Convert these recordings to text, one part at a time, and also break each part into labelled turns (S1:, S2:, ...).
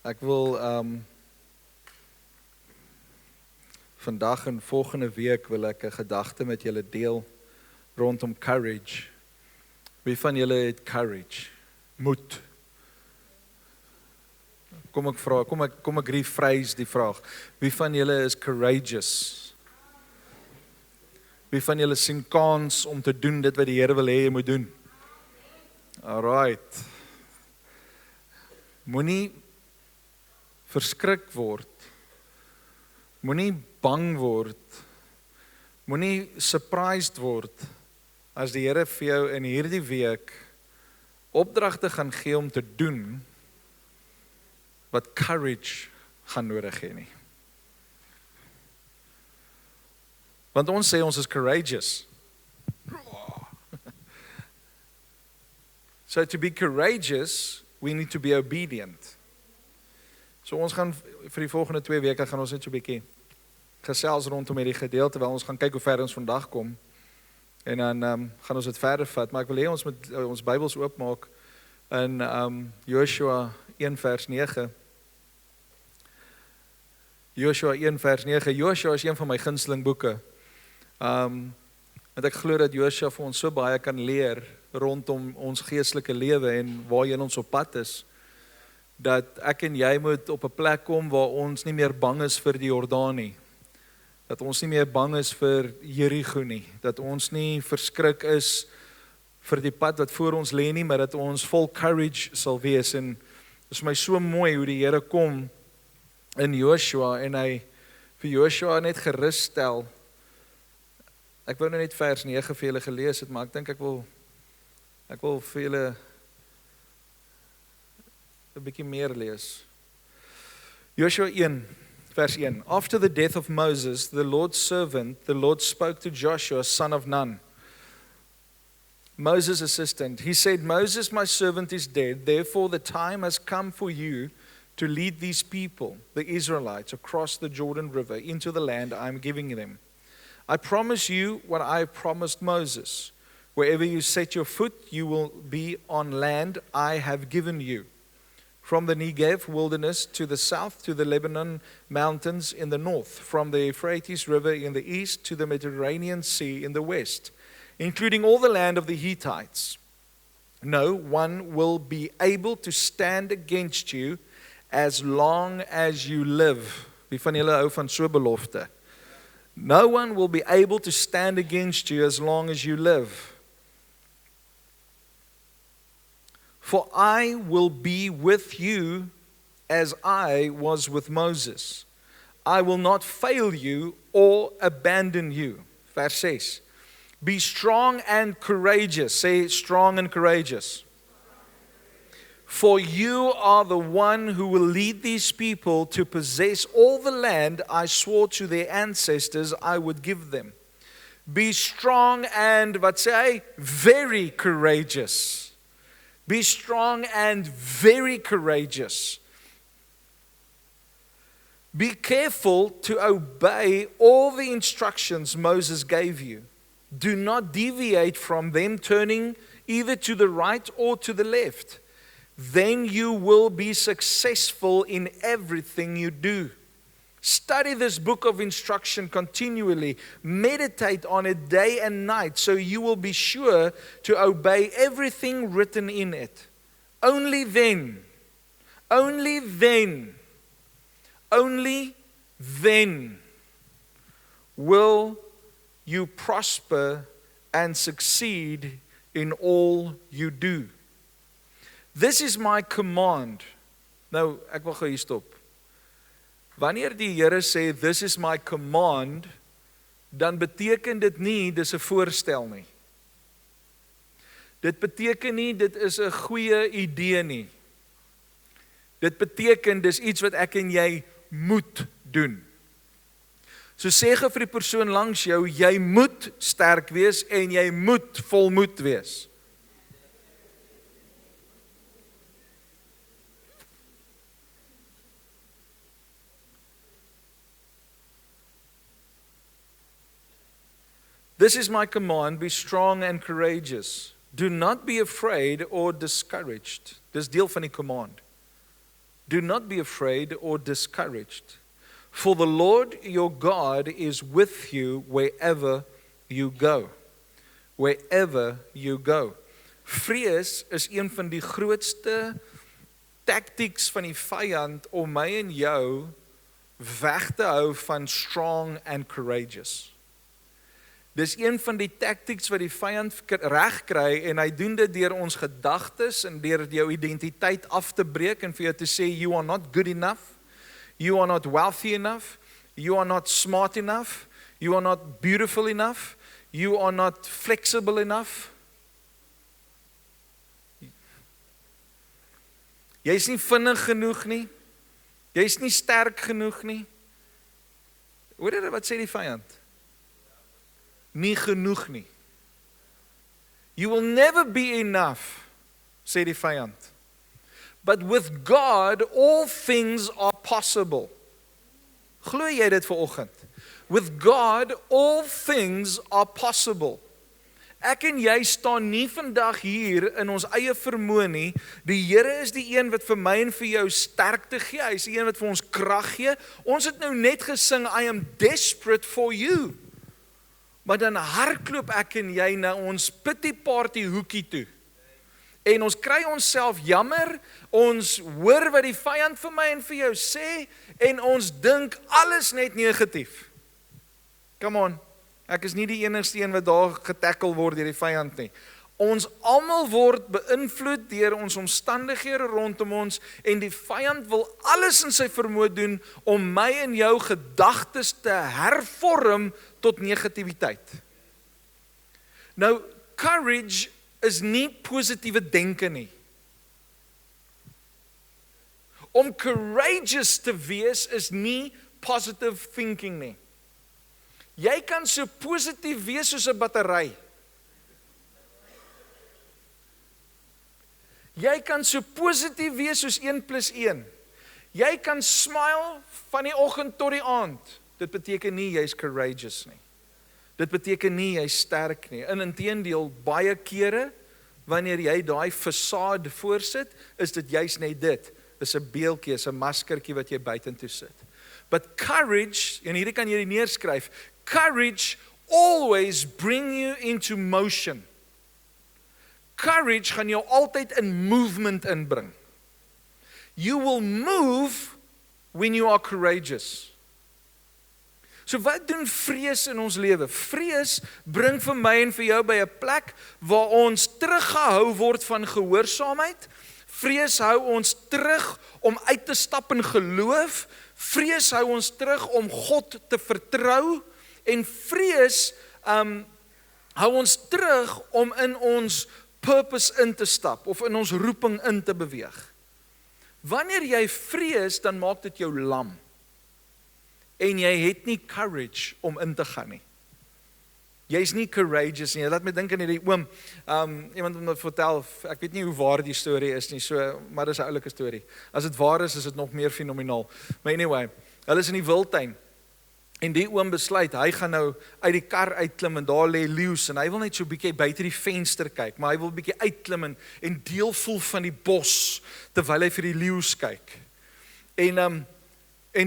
S1: Ek wil vandag en volgende week wil ek 'n gedagte met julle deel rondom courage. Wie van julle het courage? Moed. Kom ek vra, kom ek rephrase die vraag. Wie van julle is courageous? Wie van julle sien kans om te doen dit wat die Here wil hê jy moet doen? Alright. Moenie verskrik word. Moenie bang word. Moenie surprised word as die Here vir jou in hierdie week opdragte gaan gee om te doen wat courage gaan nodig hê nie. Want ons sê ons is courageous. So to be courageous, we need to be obedient. So ons gaan vir die volgende 2 weke gaan ons net so 'n bietjie gesels rondom hierdie gedeelte, terwyl ons gaan kyk hoe ver ons vandag kom. En dan gaan ons dit verder vat, maar ek wil hê ons moet ons Bybels oopmaak in Joshua 1 vers 9. Joshua 1 vers 9. Joshua is een van my gunsteling boeke. Want ek glo dat Joshua vir ons so baie kan leer rondom ons geestelike lewe en waarheen ons op pad is, dat ek en jy moet op 'n plek kom waar ons nie meer bang is vir die Jordaan nie, dat ons nie meer bang is vir Jerigo nie, dat ons nie verskrik is vir die pad wat voor ons lê nie, maar dat ons vol courage sal wees. En dit is my so mooi hoe die Here kom in Joshua en hy vir Joshua net gerus stel. Ek wou nou net vers 9 vir julle gelees het, maar ek dink ek wil vir julle 'n bietjie meer lees. Joshua 1 vers 1. After the death of Moses, the Lord's servant, the Lord spoke to Joshua, son of Nun, Moses' assistant. He said, Moses, my servant, is dead. Therefore, the time has come for you to lead these people, the Israelites, across the Jordan River into the land I am giving them. I promise you what I promised Moses. Wherever you set your foot, you will be on land I have given you. From the Negev wilderness to the south to the Lebanon mountains in the north, from the Euphrates River in the east to the Mediterranean Sea in the west, including all the land of the Hittites. No one will be able to stand against you as long as you live. Wie van julle hou van so belofte? No one will be able to stand against you as long as you live. For I will be with you as I was with Moses. I will not fail you or abandon you. Vers 6. Be strong and courageous. Say strong and courageous. For you are the one who will lead these people to possess all the land I swore to their ancestors I would give them. Be strong and, wat sê hy? Very courageous. Be strong and very courageous. Be careful to obey all the instructions Moses gave you. Do not deviate from them, turning either to the right or to the left. Then you will be successful in everything you do. Study this book of instruction continually. Meditate on it day and night so you will be sure to obey everything written in it. Only then will you prosper and succeed in all you do. This is my command. Nou, ek wil gou hier stop. Wanneer die Here sê, this is my command, dan beteken dit nie, dis 'n voorstel nie. Dit beteken nie, dit is 'n goeie idee nie. Dit beteken, dis iets wat ek en jy moet doen. So sê gou vir die persoon langs jou, jy moet sterk wees en jy moet volmoed wees. This is my command, be strong and courageous. Do not be afraid or discouraged. Dis deel van die command. Do not be afraid or discouraged, for the Lord your God is with you wherever you go. Wherever you go. Vrees is een van die grootste tactics van die vyand om my en jou weg te hou van strong and courageous. Dis een van die tactics wat die vyand reg kry en hy doen dit deur ons gedagtes en deur jou identiteit af te breek en vir jou te sê you are not good enough, you are not wealthy enough, you are not smart enough, you are not beautiful enough, you are not flexible enough. Jy is nie vinnig genoeg nie. Jy is nie sterk genoeg nie. Hoor jy wat sê die vyand? Nie genoeg nie. You will never be enough, sê die vyand. But with God, all things are possible. Glo jy dit vanoggend? With God, all things are possible. Ek en jy staan nie vandag hier in ons eie vermoë nie. Die Here is die een wat vir my en vir jou sterkte gee. Hy is die een wat vir ons krag gee. Ons het nou net gesing, I am desperate for you. Maar dan hardloop ek en jy na ons pity party hoekie toe. En ons kry onsself jammer, ons hoor wat die vyand vir my en vir jou sê, en ons dink alles net negatief. Come on. Ek is nie die enigste een wat daar getackle word deur die vyand nie. Ons almal word beïnvloed deur ons omstandighede rondom ons en die vyand wil alles in sy vermoë doen om my en jou gedagtes te hervorm tot negativiteit. Nou, courage is nie positiewe denke nie. Om courageous te wees is nie positive thinking nie. Jy kan so positief wees soos 'n battery. Jy kan so positief wees soos 1 + 1. Jy kan smile van die oggend tot die aand. Dit beteken nie jy's courageous nie. Dit beteken nie jy's sterk nie. Inteendeel, baie kere wanneer jy daai fasade voorsit, is dit juis net dit. Is 'n beeldjie, is 'n maskertjie wat jy buitentoe sit. But courage, en hierdie kan jy neerskryf, courage always bring you into motion. Courage gaan jou altyd in movement inbring. You will move when you are courageous. So wat doen vrees in ons lewe? Vrees bring vir my en vir jou by 'n plek waar ons teruggehou word van gehoorsaamheid. Vrees hou ons terug om uit te stap in geloof. Vrees hou ons terug om God te vertrou. En vrees hou ons terug om in ons purpose in te stap of in ons roeping in te beweeg. Wanneer jy vrees, dan maak dit jou lam. En jy het nie courage om in te gaan nie. Jy is nie courageous nie. Laat my dink aan hierdie oom. Iemand het my vertel, ek weet nie hoe waar die storie is nie, maar dis 'n oulike storie. As dit waar is dit nog meer fenomenaal. Maar anyway, hulle is in die wildtuin. En die oom besluit, hy gaan nou uit die kar uitklim en daar lê leeu's en hy wil net so 'n bietjie buite die venster kyk, maar hy wil 'n bietjie uitklim en deel voel van die bos terwyl hy vir die leeu's kyk. En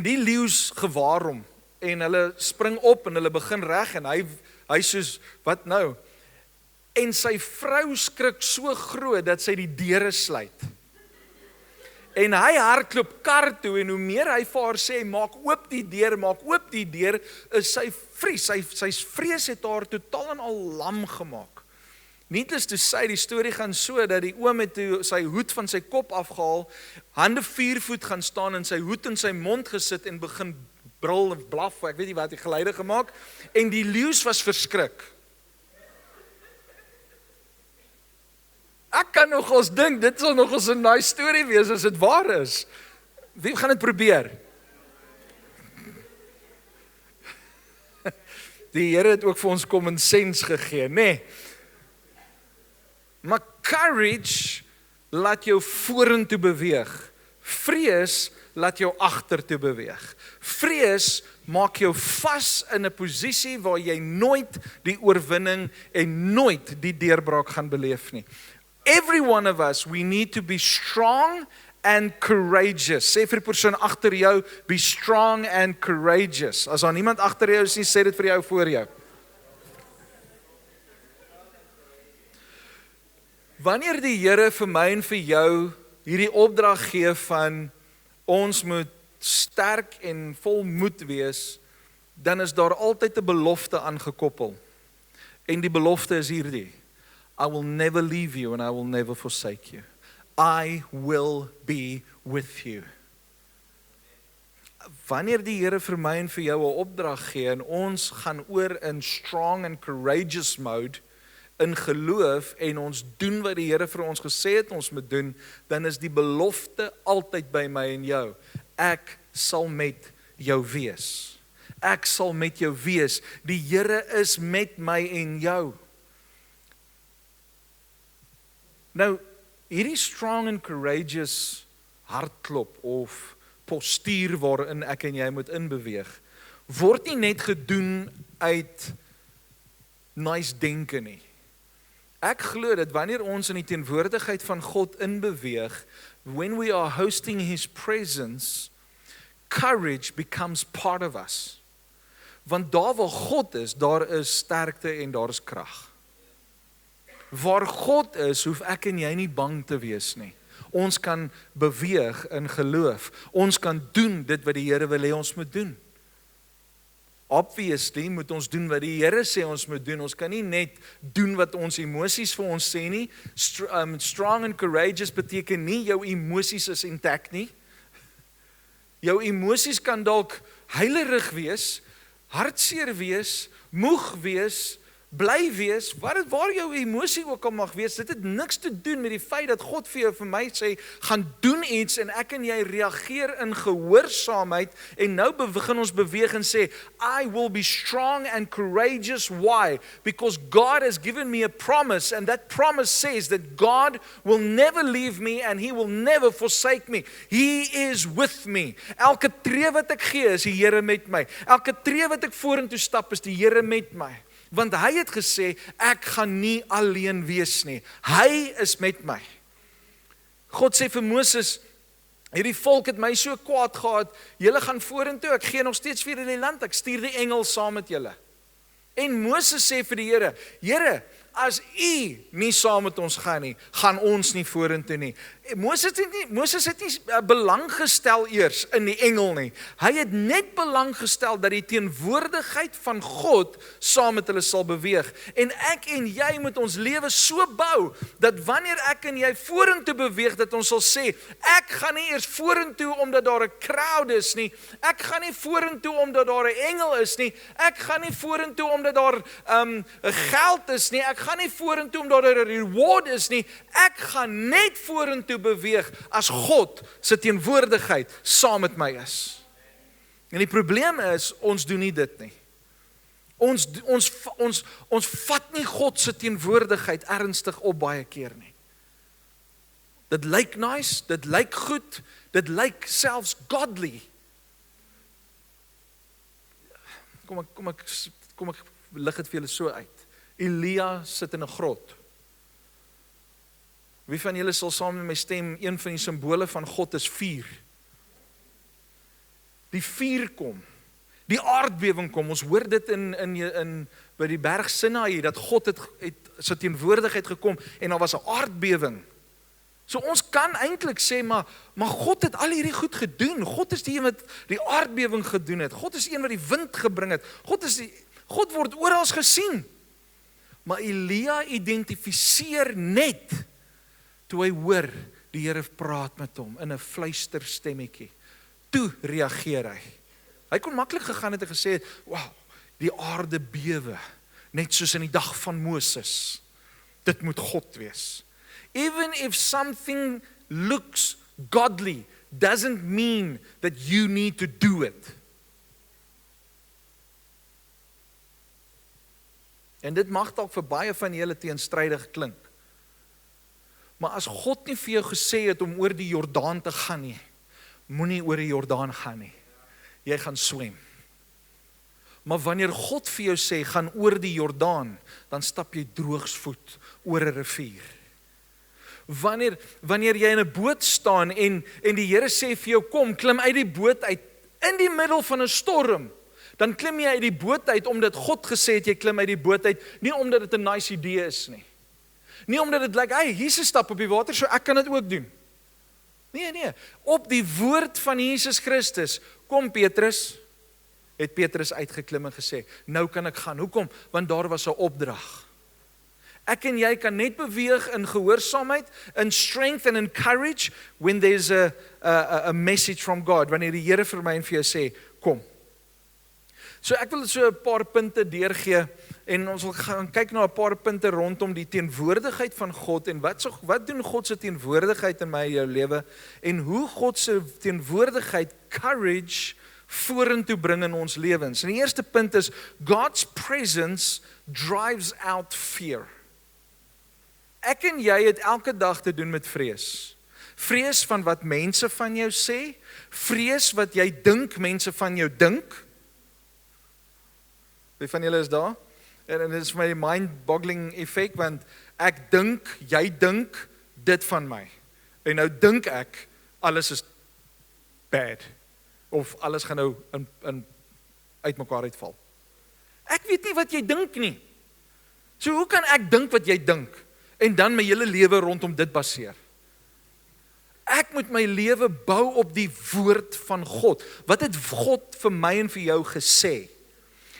S1: die leeu's gewaar hom en hulle spring op en hulle begin reg en hy soos, wat nou? En sy vrou skrik so groot dat sy die deure sluit. En hy hardloop kar toe en hoe meer hy vir haar sê, maak oop die deur, is sy vries. Sy vrees het haar totaal en al lam gemaak. Needless to say, die storie gaan so, dat die oom het sy hoed van sy kop afgehaal, hande 4 voet gaan staan en sy hoed in sy mond gesit en begin brul en blaf, ek weet nie wat die geluide gemaak, en die leeu's was verskrik. Ek kan nogals dink, dit sal nogals 'n nice storie wees as dit waar is. Wie gaan dit probeer? Die Here het ook vir ons common sense gegee, nê? Maar courage laat jou vorentoe beweeg. Vrees laat jou agtertoe beweeg. Vrees maak jou vas in 'n posisie waar jy nooit die oorwinning en nooit die deurbraak gaan beleef nie. Every one of us, we need to be strong and courageous. Sê vir die persoon agter jou, be strong and courageous. As daar niemand agter jou is nie, sê dit vir jou voor jou. Wanneer die Here vir my en vir jou hierdie opdrag gee van ons moet sterk en vol moed wees, dan is daar altyd 'n belofte aangekoppel. En die belofte is hierdie: I will never leave you and I will never forsake you. I will be with you. Wanneer die Here vir my en vir jou 'n opdrag gee en ons gaan oor in strong and courageous mode, in geloof en ons doen wat die Here vir ons gesê het ons moet doen, dan is die belofte altyd by my en jou. Ek sal met jou wees. Ek sal met jou wees. Die Here is met my en jou. Nou, hierdie strong and courageous hartklop of postuur waarin ek en jy moet inbeweeg, word nie net gedoen uit nice denke nie. Ek glo dat wanneer ons in die teenwoordigheid van God inbeweeg, when we are hosting His presence, courage becomes part of us. Want daar waar God is, daar is sterkte en daar is krag. Waar God is, hoef ek en jy nie bang te wees nie. Ons kan beweeg in geloof. Ons kan doen dit wat die Here wil hê ons moet doen. Obviously moet ons doen wat die Here sê ons moet doen. Ons kan nie net doen wat ons emosies vir ons sê nie. Strong and courageous beteken nie jou emosies is intact nie. Jou emosies kan dalk huilerig wees, hartseer wees, moeg wees, bly wees, waar jou emosie ook al mag wees. Dit het niks te doen met die feit dat God vir jou vir my sê, gaan doen iets en ek en jy reageer in gehoorsaamheid en nou begin ons beweeg en sê, I will be strong and courageous. Why? Because God has given me a promise and that promise says that God will never leave me and He will never forsake me. He is with me. Elke tree wat ek gee is die Here met my. Elke tree wat ek vorentoe stap is die Here met my. Want hy het gesê, ek gaan nie alleen wees nie. Hy is met my. God sê vir Moses, hierdie volk het my so kwaad gehad, julle gaan vorentoe, ek gee nog steeds vir julle die land, ek stuur die engel saam met julle. En Moses sê vir die Here, Here, as U nie saam met ons gaan nie, gaan ons nie vorentoe nie. Moses het nie belang gestel eers in die engel nie. Hy het net belang gestel dat die teenwoordigheid van God saam met hulle sal beweeg. En ek en jy moet ons lewe so bou, dat wanneer ek en jy vorentoe beweeg, dat ons sal sê, ek gaan nie eers vorentoe omdat daar 'n crowd is nie, ek gaan nie vorentoe omdat daar 'n engel is nie, ek gaan nie vorentoe omdat daar geld is nie, ek gaan nie vorentoe omdat daar 'n reward is nie, ek gaan net vorentoe beweeg as God se teenwoordigheid saam met my is. En die probleem is, ons doen nie dit nie. Ons vat nie God se teenwoordigheid ernstig op baie keer nie. Dit lyk nice, dit lyk goed, dit lyk selfs godly. Kom ek lig dit vir julle so uit. Elia sit in 'n grot. Wie van julle sal saam met my stem, een van die simbole van God is vuur. Die vuur kom. Die aardbewing kom. Ons hoor dit in by die berg Sinaï, dat God het sy teenwoordigheid gekom en daar was 'n aardbewing. So ons kan eintlik sê, maar God het al hierdie goed gedoen. God is die een wat die aardbewing gedoen het. God is die een wat die wind gebring het. God word oral gesien. Maar Elia identifiseer net toe hy hoor die Here praat met hom in 'n fluisterstemmetjie. Toe reageer hy. Hy kon maklik gegaan het en gesê het, wow, die aarde bewe, net soos in die dag van Moses. Dit moet God wees. Even if something looks godly, doesn't mean that you need to do it. En dit mag dalk vir baie van julle teenstrydig klink. Maar as God nie vir jou gesê het om oor die Jordaan te gaan nie, moenie oor die Jordaan gaan nie. Jy gaan swem. Maar wanneer God vir jou sê, gaan oor die Jordaan, dan stap jy droogsvoet oor 'n rivier. Wanneer jy in 'n boot staan en die Here sê vir jou, kom, klim uit die boot uit, in die middel van 'n storm, dan klim jy uit die boot uit, omdat God gesê het, jy klim uit die boot uit, nie omdat dit 'n nice idee is nie. Nie omdat dit lyk, hey, Jesus stap op die water, so ek kan dit ook doen. Nee, op die woord van Jesus Christus, kom Petrus, het Petrus uitgeklim en gesê, nou kan ek gaan. Hoekom? Want daar was 'n opdrag. Ek en jy kan net beweeg in gehoorsaamheid, in strength and in courage, when there's a message from God, wanneer die Here vir my en vir jou sê, kom. So ek wil so 'n paar punte deurgee, en ons wil gaan kyk na 'n paar punte rondom die teenwoordigheid van God, en wat doen God se teenwoordigheid in my en jou lewe, en hoe God se teenwoordigheid, courage, vorentoe bring in ons lewens. En die eerste punt is, God's presence drives out fear. Ek en jy het elke dag te doen met vrees. Vrees van wat mense van jou sê, vrees wat jy dink mense van jou dink. Wie van julle is daar? En dit is vir my 'n mind-boggling effek, want ek dink, jy dink dit van my. En nou dink ek, alles is bad. Of alles gaan nou uit mekaar uitval. Ek weet nie wat jy dink nie. So hoe kan ek dink wat jy dink? En dan my hele lewe rondom dit baseer. Ek moet my lewe bou op die woord van God. Wat het God vir my en vir jou gesê?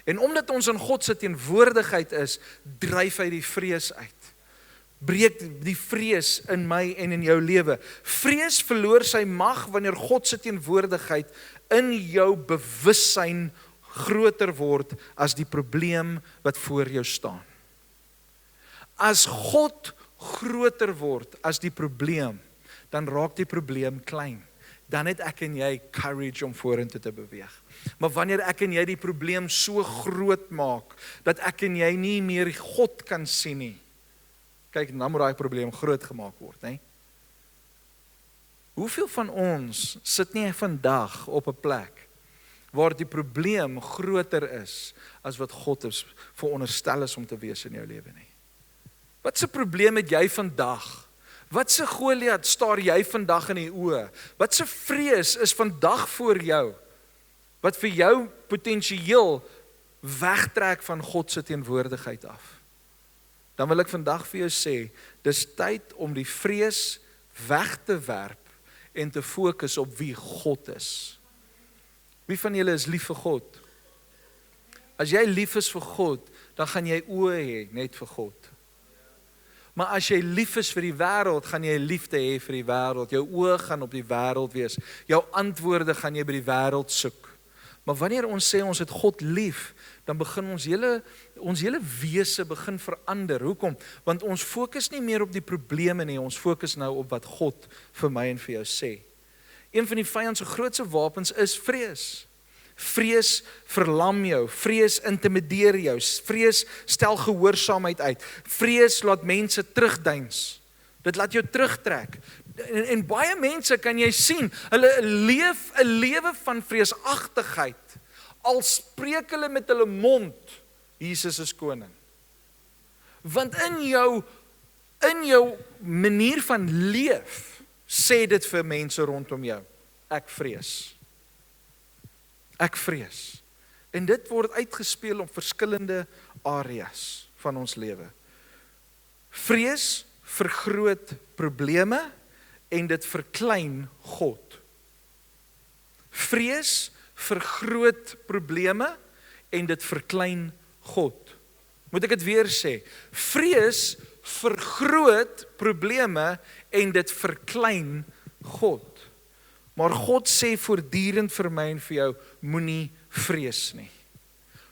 S1: En omdat ons in God se teenwoordigheid is, dryf hy die vrees uit. Breek die vrees in my en in jou lewe. Vrees verloor sy mag wanneer God se teenwoordigheid in jou bewussyn groter word as die probleem wat voor jou staan. As God groter word as die probleem, dan raak die probleem klein. Dan het ek en jy courage om vorentoe te beweeg. Maar wanneer ek en jy die probleem so groot maak, dat ek en jy nie meer God kan sien nie, kyk, dan moet daai probleem groot gemaak word, né? Hoeveel van ons sit nie vandag op 'n plek waar die probleem groter is as wat God is veronderstel is om te wees in jou lewe nie? Wat se probleem het jy vandag? Wat se Goliat staar jy vandag in die oë? Wat se vrees is vandag voor jou wat vir jou potensieel wegtrek van God se teenwoordigheid af? Dan wil ek vandag vir jou sê, dis tyd om die vrees weg te werp en te fokus op wie God is. Wie van julle is lief vir God? As jy lief is vir God, dan gaan jy oë hê net vir God. Maar as jy lief is vir die wêreld, gaan jy liefde hê vir die wêreld. Jou oë gaan op die wêreld wees. Jou antwoorde gaan jy by die wêreld soek. Maar wanneer ons sê ons het God lief, dan begin ons hele wese begin verander. Hoekom? Want ons fokus nie meer op die probleme nie, ons fokus nou op wat God vir my en vir jou sê. Een van die vyand se grootste wapens is vrees. Vrees verlam jou, vrees intimideer jou, vrees stel gehoorsaamheid uit, vrees laat mense terugdeins, dit laat jou terugtrek. En baie mense kan jy sien, hulle leef 'n lewe van vreesagtigheid, al spreek hulle met hulle mond, Jesus is koning. Want in jou manier van leef, sê dit vir mense rondom jou, ek vrees. Ek vrees. En dit word uitgespeel op verskillende areas van ons lewe. Vrees vergroot probleme en dit verklein God. Vrees vergroot probleme en dit verklein God. Moet ek dit weer sê? Vrees vergroot probleme en dit verklein God. Maar God sê voortdurend vir my en vir jou, moenie vrees nie.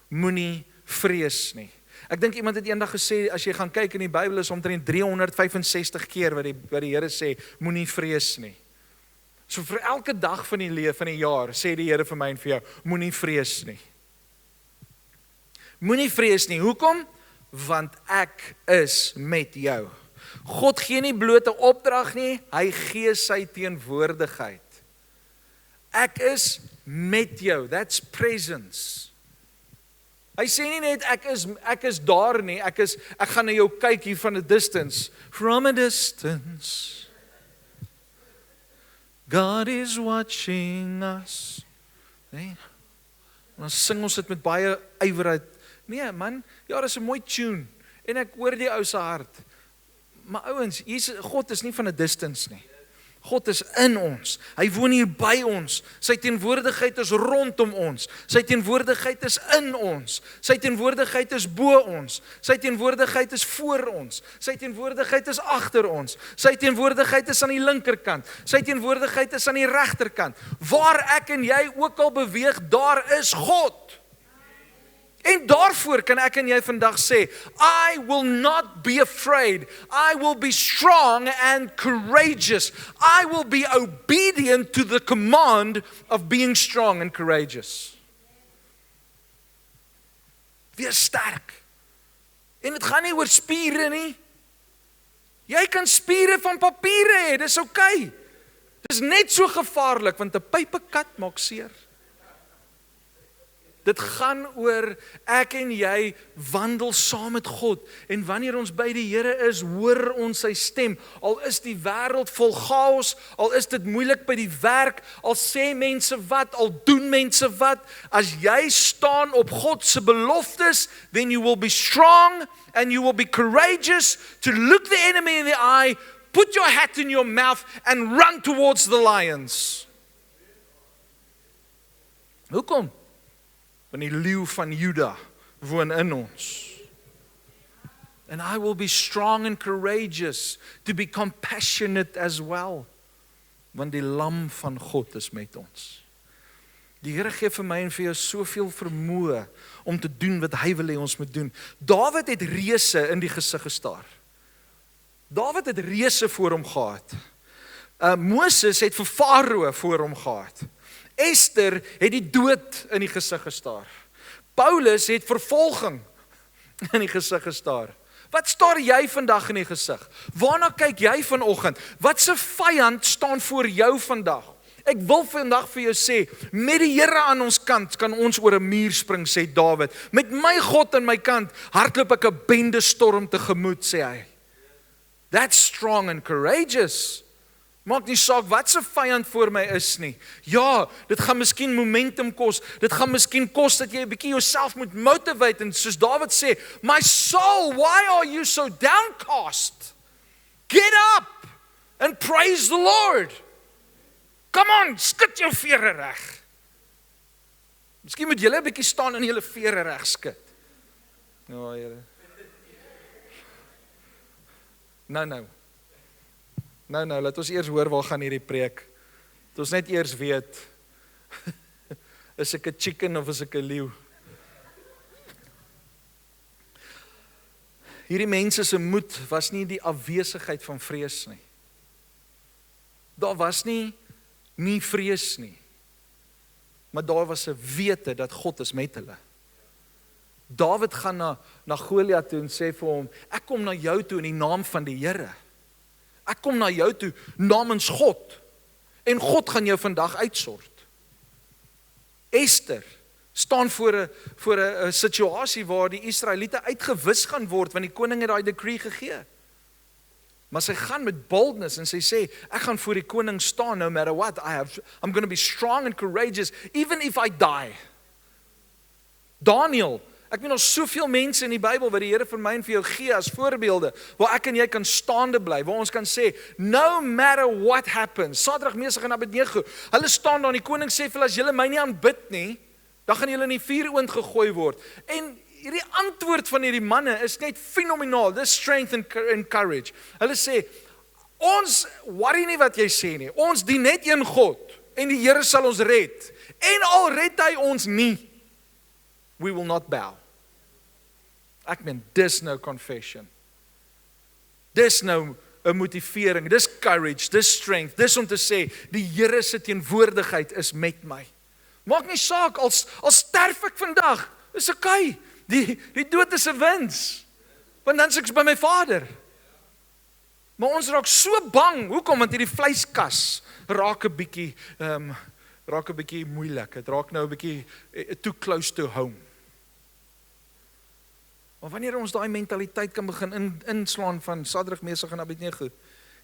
S1: Moenie vrees nie. Ek dink iemand het eendag gesê, as jy gaan kyk in die Bybel is omtrent 365 keer wat die Here sê, moenie vrees nie. So vir elke dag van die lewe van die jaar sê die Here vir my en vir jou, moenie vrees nie. Moenie vrees nie. Hoekom? Want ek is met jou. God gee nie bloot 'n opdrag nie, hy gee sy teenwoordigheid. Ek is met jou, that's presence. Hy sê nie net ek is daar nie, ek gaan na jou kyk hier van 'n distance. From a distance. God is watching us. Nee. Dan sing ons dit met baie ywerheid. Nee man, ja, dis 'n mooi tune. En ek hoor die ou se hart. Maar ouens, God is nie van 'n distance nie. God is in ons. Hy woon hier by ons. Sy teenwoordigheid is rondom ons. Sy teenwoordigheid is in ons. Sy teenwoordigheid is bo ons. Sy teenwoordigheid is voor ons. Sy teenwoordigheid is agter ons. Sy teenwoordigheid is aan die linkerkant. Sy teenwoordigheid is aan die regterkant. Waar ek en jy ook al beweeg, daar is God. En daarvoor kan ek en jy vandag sê, I will not be afraid. I will be strong and courageous. I will be obedient to the command of being strong and courageous. Wees sterk. En dit gaan nie oor spiere nie. Jy kan spiere van papiere hê, dis okay. Dis net so gevaarlik, want 'n pypekat maak seer. Dit gaan oor ek en jy wandel saam met God. En wanneer ons by die Here is, hoor ons sy stem. Al is die wêreld vol chaos, al is dit moeilik by die werk, al sê mense wat, al doen mense wat. As jy staan op God se beloftes, then you will be strong and you will be courageous to look the enemy in the eye, put your hat in your mouth and run towards the lions. Hoekom? Want die leeu van Juda woon in ons. And I will be strong and courageous to be compassionate as well. Want die lam van God is met ons. Die Here gee vir my en vir jou soveel vermoë om te doen wat hy wil hê ons moet doen. Dawid het reëse in die gesig gestaar. Dawid het reëse voor hom gehad. Moses het vir Farao voor hom gehad. Esther het die dood in die gesig gestaar. Paulus het vervolging in die gesig gestaar. Wat staar jy vandag in die gesig? Waarna kyk jy vanoggend? Wat se vyand staan voor jou vandag? Ek wil vandag vir jou sê, met die Here aan ons kant kan ons oor 'n muur spring, sê Dawid. Met my God aan my kant hardloop ek 'n bende storm tegemoet, sê hy. That's strong and courageous. Maak nie saak wat se vyand voor my is nie. Ja, dit gaan miskien momentum kos. Dit gaan miskien kos dat jy 'n bietjie jouself moet motivate en soos Dawid sê, my soul, why are you so downcast? Get up and praise the Lord. Come on, skud jou vere reg. Miskien moet julle 'n bietjie staan en julle vere reg skud. Ja, Here. Nou, laat ons eers hoor waar gaan hierdie preek. Dat ons net eers weet, is ek 'n chicken of is ek 'n leeu? Hierdie mense se moed was nie die afwesigheid van vrees nie. Daar was nie vrees nie. Maar daar was 'n wete dat God is met hulle. Dawid gaan na Goliat toe en sê vir hom, ek kom na jou toe in die naam van die Here. Ek kom na jou toe namens God. En God gaan jou vandag uitsort. Esther staan voor 'n situasie waar die Israeliete uitgewis gaan word, want die koning het daai decree gegee. Maar sy gaan met boldness en sy sê, ek gaan voor die koning staan, no matter what, I'm going to be strong and courageous, even if I die. Daniel, ek meen, ons soveel mense in die Bybel wat die Here vir my en vir jou gee as voorbeelde, waar ek en jy kan staande bly, waar ons kan sê, no matter what happens, Sadrag, Mesach en Abednego, hulle staan daar en die koning sê vir hulle, as julle my nie aanbid nie, dan gaan julle in die vuuroond gegooi word. En hierdie antwoord van hierdie manne is net fenomenaal, dis strength and courage. Hulle sê, ons worry nie wat jy sê nie, ons dien net een God, en die Here sal ons red, en al red hy ons nie, we will not bow. Ek meen, dis nou confession. Dis nou 'n motivering, dis courage, dis strength, dis om te sê, die Here se teenwoordigheid is met my. Maak nie saak, al sterf ek vandag, is okay. Die dood is 'n wins, want dan is ek by my Vader. Maar ons raak so bang, hoekom? Want hierdie vleiskas raak 'n bietjie moeilik, het raak nou 'n bietjie too close to home. Maar wanneer ons daai mentaliteit kan begin inslaan van Sadrag, Mesach en Abednego,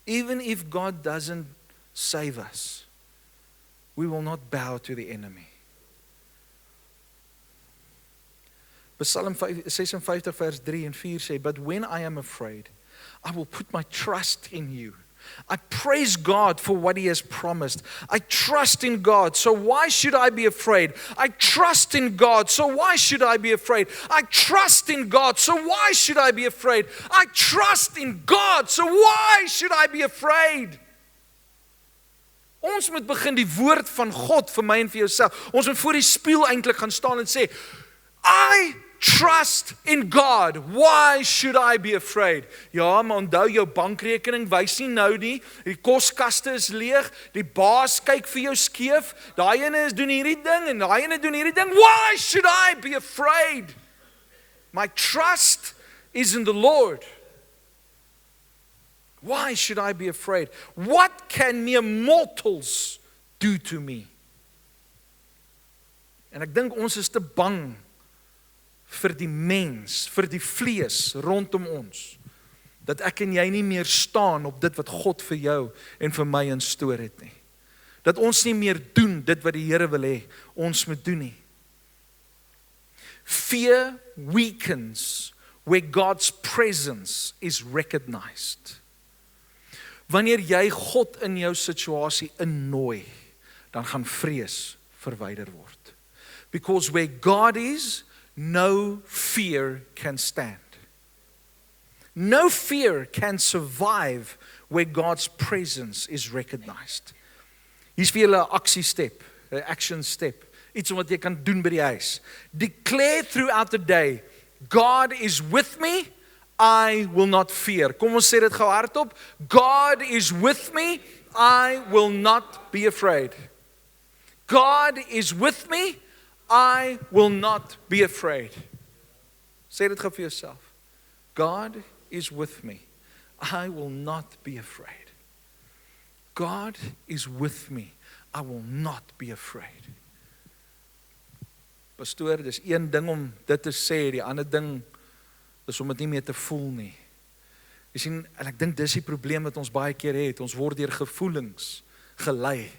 S1: even if God doesn't save us, we will not bow to the enemy. Psalm 56 vers 3 en 4 sê, but when I am afraid, I will put my trust in you. I praise God for what He has promised. I trust in God, so why should I be afraid? I trust in God, so why should I be afraid? I trust in God, so why should I be afraid? I trust in God, so why should I be afraid? Ons moet begin die woord van God vir my en vir jouself. Ons moet voor die spieël eintlik gaan staan en sê, I trust in God. Why should I be afraid? Ja, maar onthou jou bankrekening wys nie nou nie. Die koskaste is leeg. Die baas kyk vir jou skeef. Daai ene doen hierdie ding en daai ene doen hierdie ding. Why should I be afraid? My trust is in the Lord. Why should I be afraid? What can mere mortals do to me? En ek dink ons is te bang vir die mens, vir die vlees rondom ons, dat ek en jy nie meer staan op dit wat God vir jou en vir my instoor het nie. Dat ons nie meer doen dit wat die Here wil hê ons moet doen nie. Fear weakens where God's presence is recognized. Wanneer jy God in jou situasie innooi, dan gaan vrees verwyder word. Because where God is, no fear can stand. No fear can survive where God's presence is recognized. Hier's vir julle 'n aksiestep, 'n action step. Iets wat jy kan doen by die huis. Declare throughout the day, God is with me, I will not fear. Kom ons sê dit gou hardop. God is with me, I will not be afraid. God is with me, I will not be afraid. Sê dit gou vir jouself. God is with me. I will not be afraid. God is with me. I will not be afraid. Pastoor, dis een ding om dit te sê, die ander ding is om dit nie meer te voel nie. Jy sien, en ek dink dis die probleem wat ons baie keer het. Ons word deur gevoelens gelei.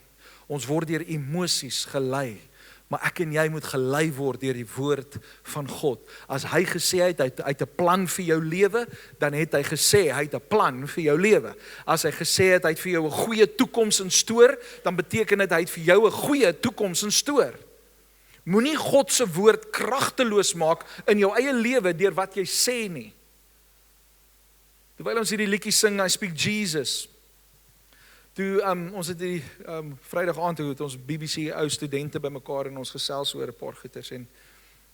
S1: Ons word deur emosies gelei. Maar ek en jy moet gelei word deur die woord van God. As hy gesê het, hy het 'n plan vir jou lewe, dan het hy gesê, hy het 'n plan vir jou lewe. As hy gesê het, hy het vir jou 'n goeie toekoms in stoor, dan beteken dit hy het vir jou 'n goeie toekoms in stoor. Moenie God se woord kragteloos maak in jou eie lewe deur wat jy sê nie. Terwyl ons hierdie liedjie sing, I Speak Jesus, toe ons het die Vrydag aand toe het ons BBC ou studente bymekaar en ons gesels oor 'n paar goeters en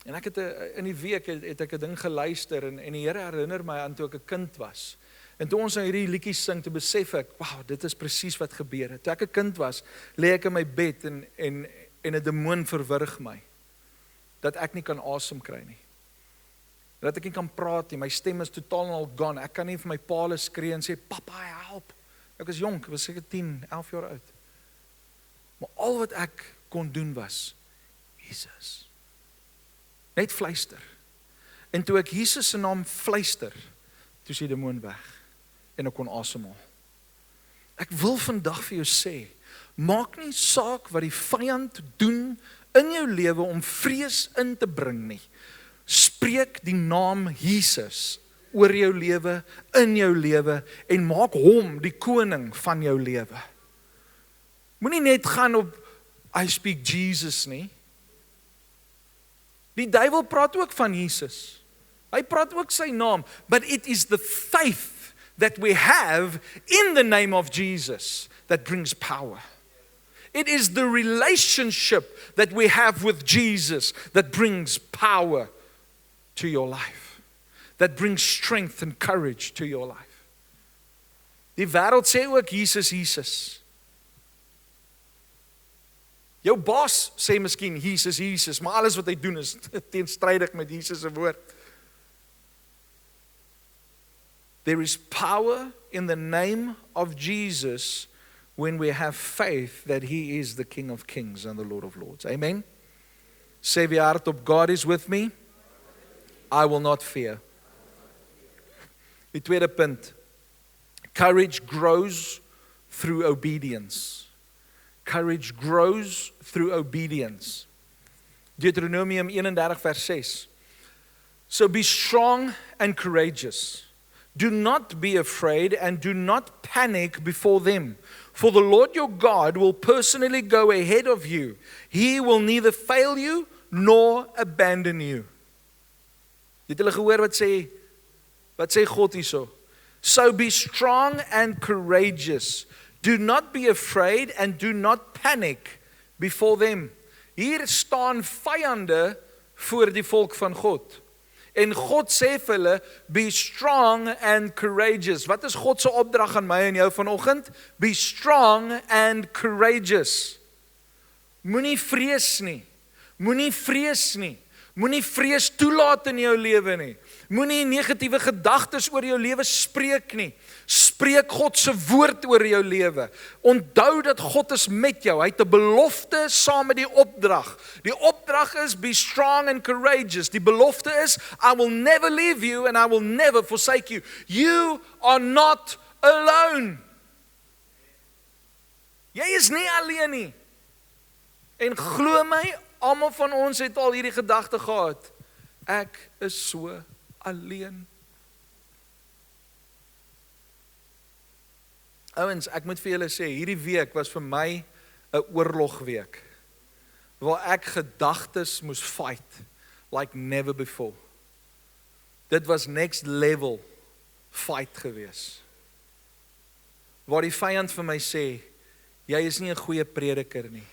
S1: ek het in die week het ek 'n ding geluister en die Here herinner my aan toe ek 'n kind was. En toe ons nou hierdie liedjie sing, toe besef ek, wow, dit is presies wat gebeur het. Toe ek 'n kind was, lê ek in my bed en 'n demoon verwrig my. Dat ek nie kan asem kry nie. Dat ek nie kan praat nie. My stem is totaal al gone. Ek kan nie vir my pa skree en sê, "Papa, help." Ek was jonk, ek was seker 10, 11 jaar oud. Maar al wat ek kon doen was, Jesus. Net fluister. En toe ek Jesus se naam fluister, toe is die demoon weg. En ek kon asemhaal. Ek wil vandag vir jou sê, maak nie saak wat die vyand doen in jou lewe om vrees in te bring nie. Spreek die naam Jesus oor jou lewe, in jou lewe en maak hom die koning van jou lewe. Moenie net gaan op I Speak Jesus nie. Die duiwel praat ook van Jesus. Hy praat ook sy naam, but it is the faith that we have in the name of Jesus that brings power. It is the relationship that we have with Jesus that brings power to your life. That brings strength and courage to your life. Die wêreld sê ook Jesus, Jesus. Jou baas sê miskien Jesus, Jesus, maar alles wat hy doen is teenstrydig met Jesus se woord. There is power in the name of Jesus when we have faith that He is the King of Kings and the Lord of Lords. Amen? Sê weer hardop, God is with me, I will not fear. Die tweede punt. Courage grows through obedience. Courage grows through obedience. Deuteronomium 31 vers 6. So be strong and courageous. Do not be afraid and do not panic before them. For the Lord your God will personally go ahead of you. He will neither fail you nor abandon you. Het julle gehoor wat sê God hierso? So be strong and courageous. Do not be afraid and do not panic before them. Hier staan vyande voor die volk van God. En God sê vir hulle, be strong and courageous. Wat is God se opdrag aan my en jou vanoggend? Be strong and courageous. Moenie vrees nie. Moenie vrees nie. Moenie vrees toelaat in jou lewe nie. Moenie negatiewe gedagtes oor jou lewe spreek nie. Spreek God se woord oor jou lewe. Onthou dat God is met jou. Hy het 'n belofte saam met die opdrag. Die opdrag is be strong and courageous. Die belofte is I will never leave you and I will never forsake you. You are not alone. Jy is nie alleen nie. En glo my, almal van ons het al hierdie gedagte gehad. Ek is so alleen. Ouens, ek moet vir julle sê, hierdie week was vir my 'n oorlogweek, waar ek gedagtes moes fight like never before. Dit was next level fight gewees. Waar die vyand vir my sê, jy is nie 'n goeie prediker nie.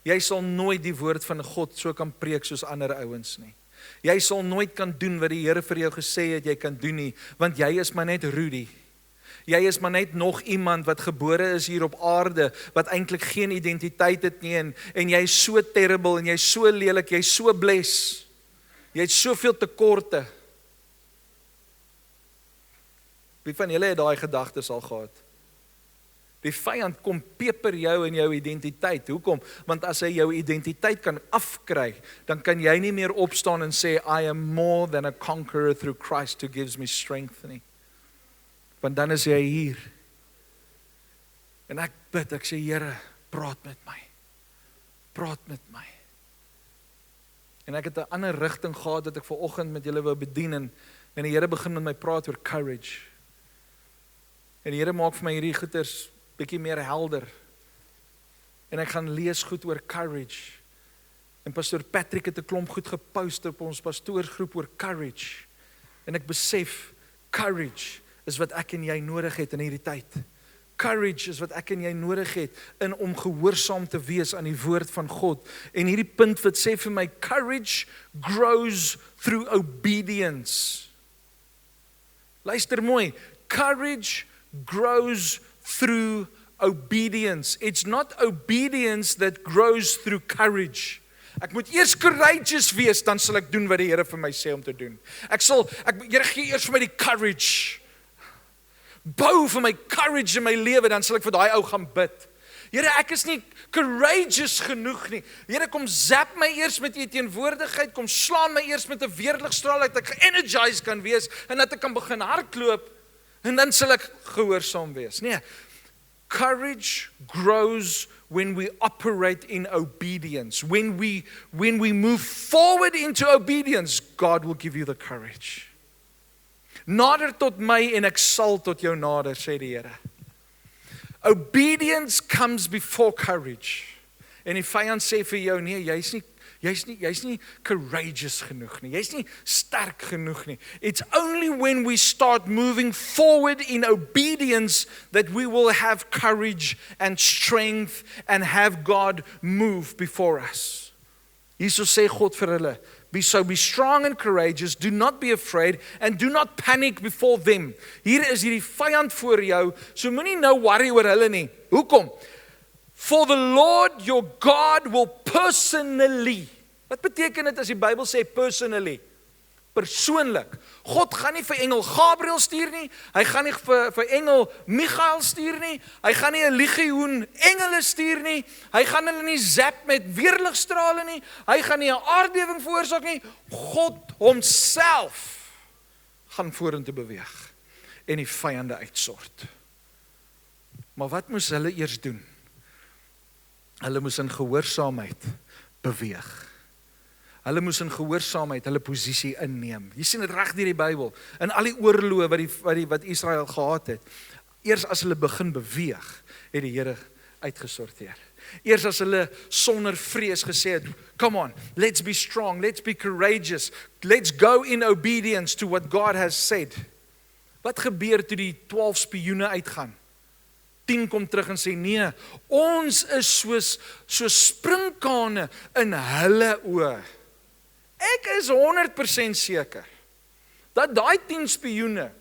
S1: Jy sal nooit die woord van God so kan preek soos ander ouens nie. Jy sal nooit kan doen wat die Here vir jou gesê het jy kan doen nie, want jy is maar net Rudy. Jy is maar net nog iemand wat gebore is hier op aarde, wat eintlik geen identiteit het nie, en jy is so terrible, en jy is so lelik, jy is so bless. Jy het soveel tekorte. Wie van julle het daai gedagtes al gehad? Die vyand kom peper jou en jou identiteit. Hoekom? Want as hy jou identiteit kan afkry, dan kan jy nie meer opstaan en sê, I am more than a conqueror through Christ who gives me strength nie. Want dan is jy hier. En ek bid, ek sê, Here, praat met my. Praat met my. En ek het 'n ander rigting gehad dat ek vanoggend met julle wou bedien, en die Here begin met my praat oor courage. En die Here maak vir my hierdie goeters bietjie meer helder. En ek gaan lees goed oor courage. En Pastor Patrick het 'n klomp goed gepost op ons pastoorsgroep oor courage. En ek besef, courage is wat ek en jy nodig het in hierdie tyd. Courage is wat ek en jy nodig het om gehoorsaam te wees aan die woord van God. En hierdie punt wat sê vir my, courage grows through obedience. Luister mooi, courage grows through obedience. It's not obedience that grows through courage. Ek moet eers courageous wees, dan sal ek doen wat die Here vir my sê om te doen. Here gee eers vir my die courage. Bou vir my courage in my lewe, dan sal ek vir daai ou gaan bid. Here, ek is nie courageous genoeg nie. Here, kom zap my eers met u teenwoordigheid, kom slaan my eers met 'n weerligstraal uit, dat ek ge-energized kan wees, en dat ek kan begin hardloop, en dan sal ek gehoorsaam wees. Nee, courage grows when we operate in obedience. When we move forward into obedience, God will give you the courage. Nader tot my en ek sal tot jou nader, sê die Here. Obedience comes before courage. En die vyand sê vir jou, nee, jy's nie courageous genoeg nie. Jy's nie sterk genoeg nie. It's only when we start moving forward in obedience that we will have courage and strength and have God move before us. Hierso sê God vir hulle, be strong and courageous, do not be afraid, and do not panic before them. Hier is hierdie vyand voor jou, so moenie nou worry oor hulle nie. Hoekom? For the Lord your God will personally. Wat beteken dit as die Bybel sê personally? Persoonlik. God gaan nie vir engel Gabriel stuur nie, hy gaan nie vir engel Michael stuur nie, hy gaan nie 'n legioen engele stuur nie, hy gaan hulle nie zap met weerligstrale nie, hy gaan nie 'n aardbewing veroorsaak nie, God homself gaan vorentoe beweeg. en die vyande uitsort. Maar wat moes hulle eers doen? Hulle moes in gehoorsaamheid beweeg. Hulle moes in gehoorsaamheid hulle posisie inneem. Jy sien dit reg deur die Bybel. In al die oorloë wat Israel gehad het. Eers as hulle begin beweeg, het die Here uitgesorteer. Eers as hulle sonder vrees gesê het, come on, let's be strong, let's be courageous, let's go in obedience to what God has said. Wat gebeur toe die 12 spioene uitgaan? 10 kom terug en sê, nee, ons is soos sprinkane in hulle oë. Ek is 100% seker, dat daai 10 spioene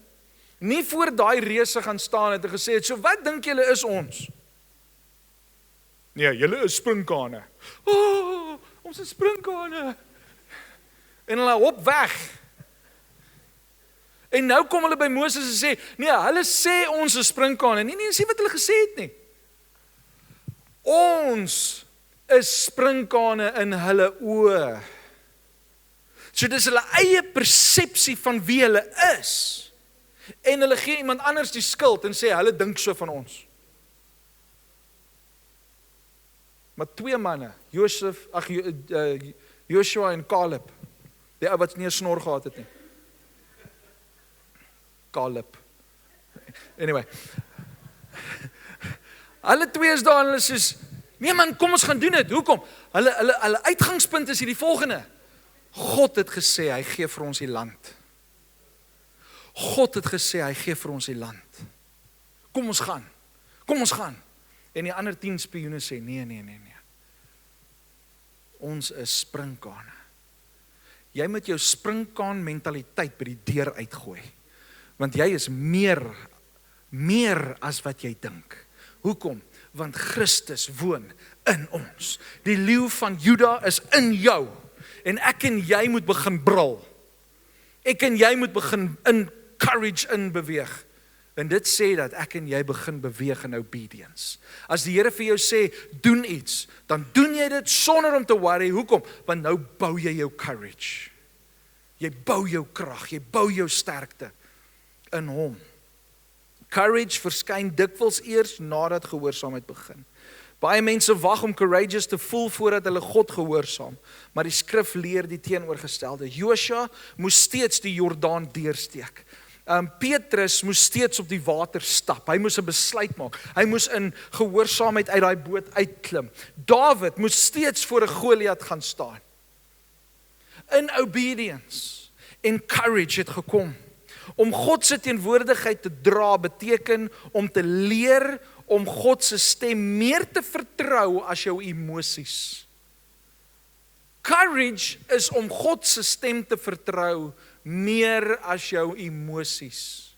S1: nie voor daai reuse gaan staan het en gesê het, so wat dink julle is ons? Nee, julle is sprinkane. Oh, ons is sprinkane. En hulle hop weg. En nou kom hulle by Moses en sê, nee, hulle sê ons is sprinkane. Nee, sê wat hulle gesê het nie. Ons is sprinkane in hulle oë. So dis hulle eie persepsie van wie hulle is. En hulle gee iemand anders die skuld en sê, hulle dink so van ons. Maar 2 manne, Joshua en Caleb, die ou wat nie 'n snor gehad het nie. Caleb. Anyway. Hulle 2 is daar en hulle sê, nee man, kom ons gaan doen dit. Hoekom? Hulle uitgangspunt is hier die volgende. God het gesê, hy gee vir ons die land. God het gesê, hy gee vir ons die land. Kom ons gaan. Kom ons gaan. En die ander 10 spioene sê, nee. Ons is sprinkane. Jy moet jou sprinkaan mentaliteit by die deur uitgooi. Want jy is meer as wat jy dink. Hoekom? Want Christus woon in ons. Die leeu van Juda is in jou. En ek en jy moet begin brul. Ek en jy moet begin in courage inbeweeg. En dit sê dat ek en jy begin beweeg in obedience. As die Here vir jou sê, doen iets, dan doen jy dit sonder om te worry. Hoekom? Want nou bou jy jou courage. Jy bou jou krag, jy bou jou sterkte in hom. Courage verskyn dikwels eers nadat gehoorsaamheid begin. Baie mense wag om courageous te voel voordat hulle God gehoorsaam, maar die skrif leer die teenoorgestelde. Joshua moes steeds die Jordaan deursteek. Petrus moes steeds op die water stap. Hy moes 'n besluit maak. Hy moes in gehoorsaamheid uit daai boot uitklim. Dawid moes steeds voor 'n Goliat gaan staan. In obedience en courage het gekom. Om God se teenwoordigheid te dra beteken om te leer om God se stem meer te vertrou as jou emosies. Courage is om God se stem te vertrou meer as jou emosies.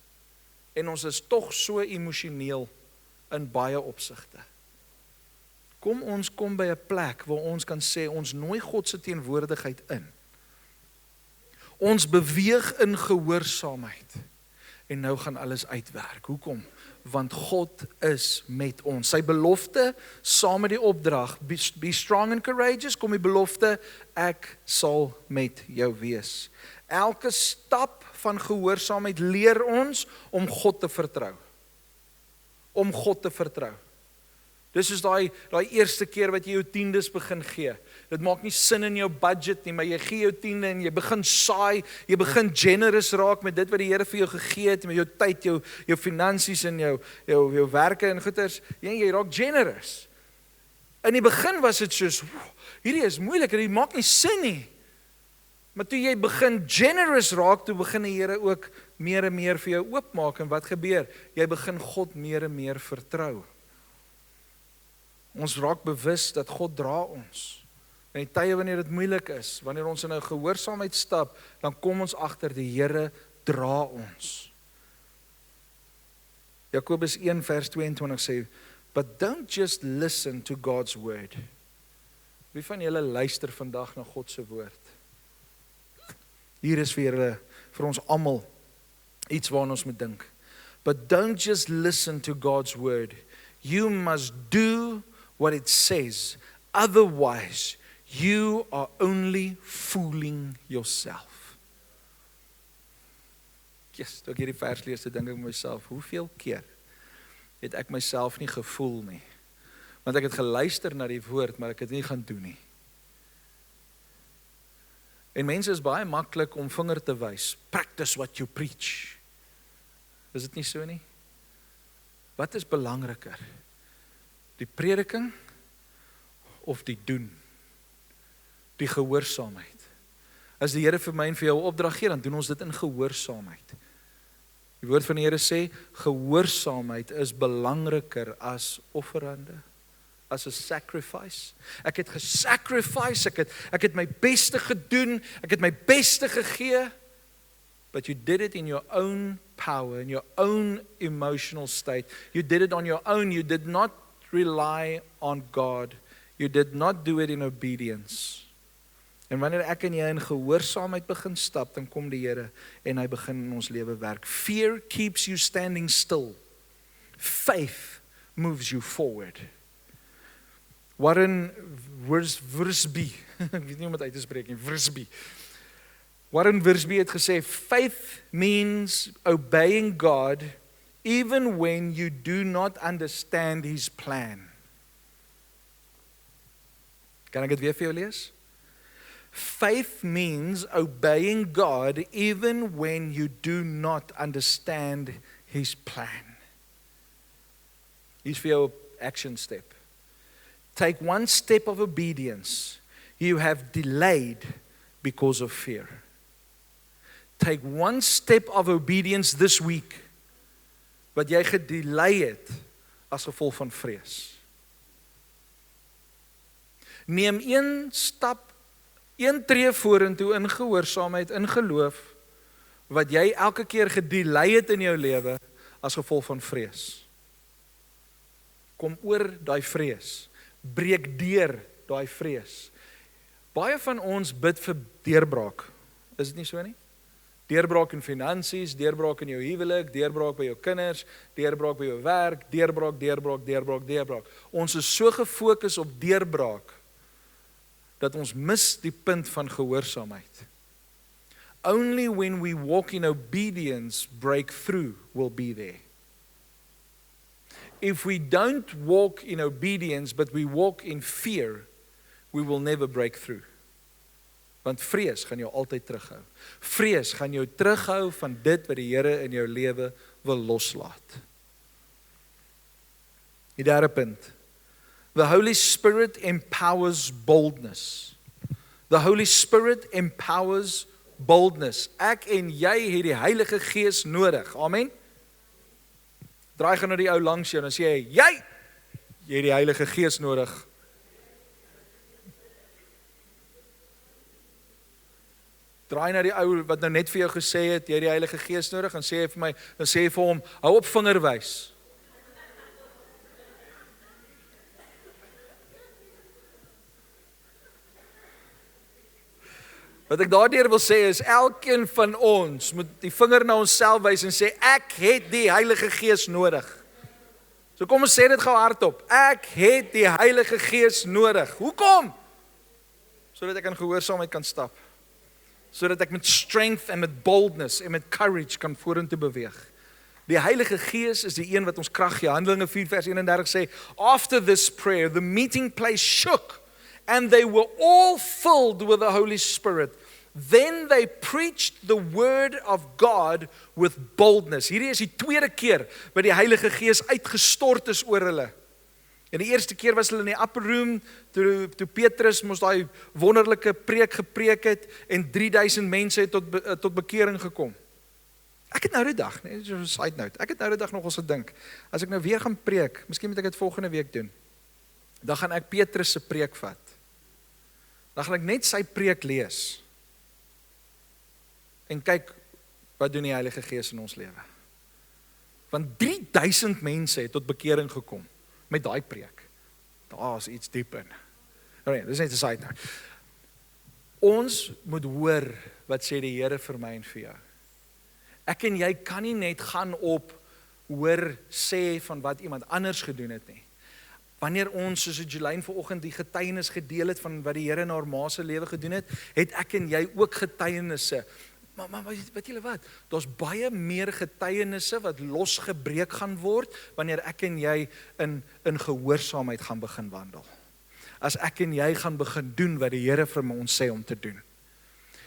S1: En ons is tog so emosioneel in baie opsigte. Kom ons kom by 'n plek waar ons kan sê ons nooi God se teenwoordigheid in. Ons beweeg in gehoorsaamheid. En nou gaan alles uitwerk. Hoekom? Want God is met ons. Sy belofte saam met die opdrag, be strong and courageous, kom die belofte, ek sal met jou wees. Elke stap van gehoorsaamheid leer ons om God te vertrou. Om God te vertrou. Dis soos daai eerste keer wat jy jou tiendes begin gee. Dit maak nie sin in jou budget nie, maar jy gee jou tiende en jy begin saai, jy begin generous raak met dit wat die Here vir jou gegee het, met jou tyd, jou finansies en jou werke en goeders. Jy raak generous. In die begin was dit soos, hierdie is moeilik, hierdie maak nie sin nie. Maar toe jy begin generous raak, toe begin die Here ook meer en meer vir jou oopmaak. En wat gebeur? Jy begin God meer en meer vertrou. Ons raak bewus dat God dra ons. In die tye wanneer dit moeilik is, wanneer ons in 'n gehoorsaamheid stap, dan kom ons agter die Here dra ons. Jakobus 1 vers 22 sê, but don't just listen to God's word. Wie van julle luister vandag na God se woord? Hier is vir ons almal iets waarna ons moet dink. But don't just listen to God's word. You must do what it says. Otherwise, you are only fooling yourself. Yes, toe ek hierdie vers lees, toe dink ek myself, hoeveel keer het ek myself nie gevoel nie? Want ek het geluister na die woord, maar ek het nie gaan doen nie. En mense is baie maklik om vinger te wys. Practice what you preach. Is dit nie so nie? Wat is belangriker? Die prediking of die doen? Die gehoorsaamheid. As die Here vir my en vir jou 'n opdrag gee, dan doen ons dit in gehoorsaamheid. Die woord van die Here sê, gehoorsaamheid is belangriker as offerande, as 'n sacrifice. Ek het gesacrifice, ek het my beste gedoen, ek het my beste gegee, but you did it in your own power, in your own emotional state. You did it on your own. You did not rely on God. You did not do it in obedience. En wanneer ek en jy in gehoorsaamheid begin stap, dan kom die Here en hy begin in ons lewe werk. Fear keeps you standing still. Faith moves you forward. Warren Wiersbe, ek weet nie hoe om dit uit te spreek nie, Wiersbe. Warren Wiersbe het gesê, faith means obeying God even when you do not understand His plan. Kan ek dit weer vir jou lees? Faith means obeying God even when you do not understand His plan. Hier's vir jou 'n action step. Take one step of obedience you have delayed because of fear. Take one step of obedience this week wat jy gedelay het as gevolg van vrees. Neem een stap, een tree vorentoe in gehoorsaamheid, in geloof, wat jy elke keer gedelay het in jou lewe as gevolg van vrees. Kom oor daai vrees. Breek deur daai vrees. Baie van ons bid vir deurbraak. Is dit nie so nie? Deurbraak in finansies, deurbraak in jou huwelik, deurbraak by jou kinders, deurbraak by jou werk, deurbraak. Ons is so gefokus op deurbraak dat ons mis die punt van gehoorsaamheid. Only when we walk in obedience, breakthrough will be there. If we don't walk in obedience, but we walk in fear, we will never break through. Want vrees gaan jou altyd terughou. Vrees gaan jou terughou van dit wat die Here in jou lewe wil loslaat. Die derde punt. The Holy Spirit empowers boldness. The Holy Spirit empowers boldness. Ek en jy het die Heilige Gees nodig. Amen. Draai gaan na die ou langs jou en sê jy het die Heilige Gees nodig. Draai na die ou wat nou net vir jou gesê het, jy het die Heilige Gees nodig, en sê vir my, dan sê vir hom, hou op vingerwys. Wat ek daardeur wil sê is, elkeen van ons moet die vinger na onsself wys en sê, ek het die Heilige Gees nodig. So kom ons sê dit gou hardop, ek het die Heilige Gees nodig. Hoekom? Sodat ek in gehoorsaamheid kan stap. Sodat ek met strength en met boldness en met courage kan vorentoe beweeg. Die Heilige Gees is die een wat ons krag gee. Handelinge 4 vers 31 sê, after this prayer, the meeting place shook, and they were all filled with the Holy Spirit. Then they preached the word of God with boldness. Hierdie is die tweede keer wat die Heilige Gees uitgestort is oor hulle. En die eerste keer was hulle in die upper room, toe Petrus mos daai wonderlike preek gepreek het, en 3000 mense het tot bekering gekom. Ek het nou die dag, nee, so 'n side note, ek het nou die dag nog eens gedink, as ek nou weer gaan preek, miskien moet ek dit volgende week doen, dan gaan ek Petrus se preek vat. Dan gaan ek net sy preek lees, en kyk, wat doen die Heilige Gees in ons lewe. Want 3000 mense het tot bekering gekom, met daai preek. Daar is iets diep in. Nee, dis net 'n side note. Ons moet hoor wat sê die Here vir my en vir jou. Ek en jy kan nie net gaan op hoor sê van wat iemand anders gedoen het nie. Wanneer ons, soos Jolene vanoggend die getuienis gedeel het van wat die Here in haar ma se lewe gedoen het, het ek en jy ook getuienisse. Maar weet julle wat? Daar's baie meer getuienisse wat losgebreek gaan word wanneer ek en jy in gehoorsaamheid gaan begin wandel. As ek en jy gaan begin doen wat die Here vir ons sê om te doen.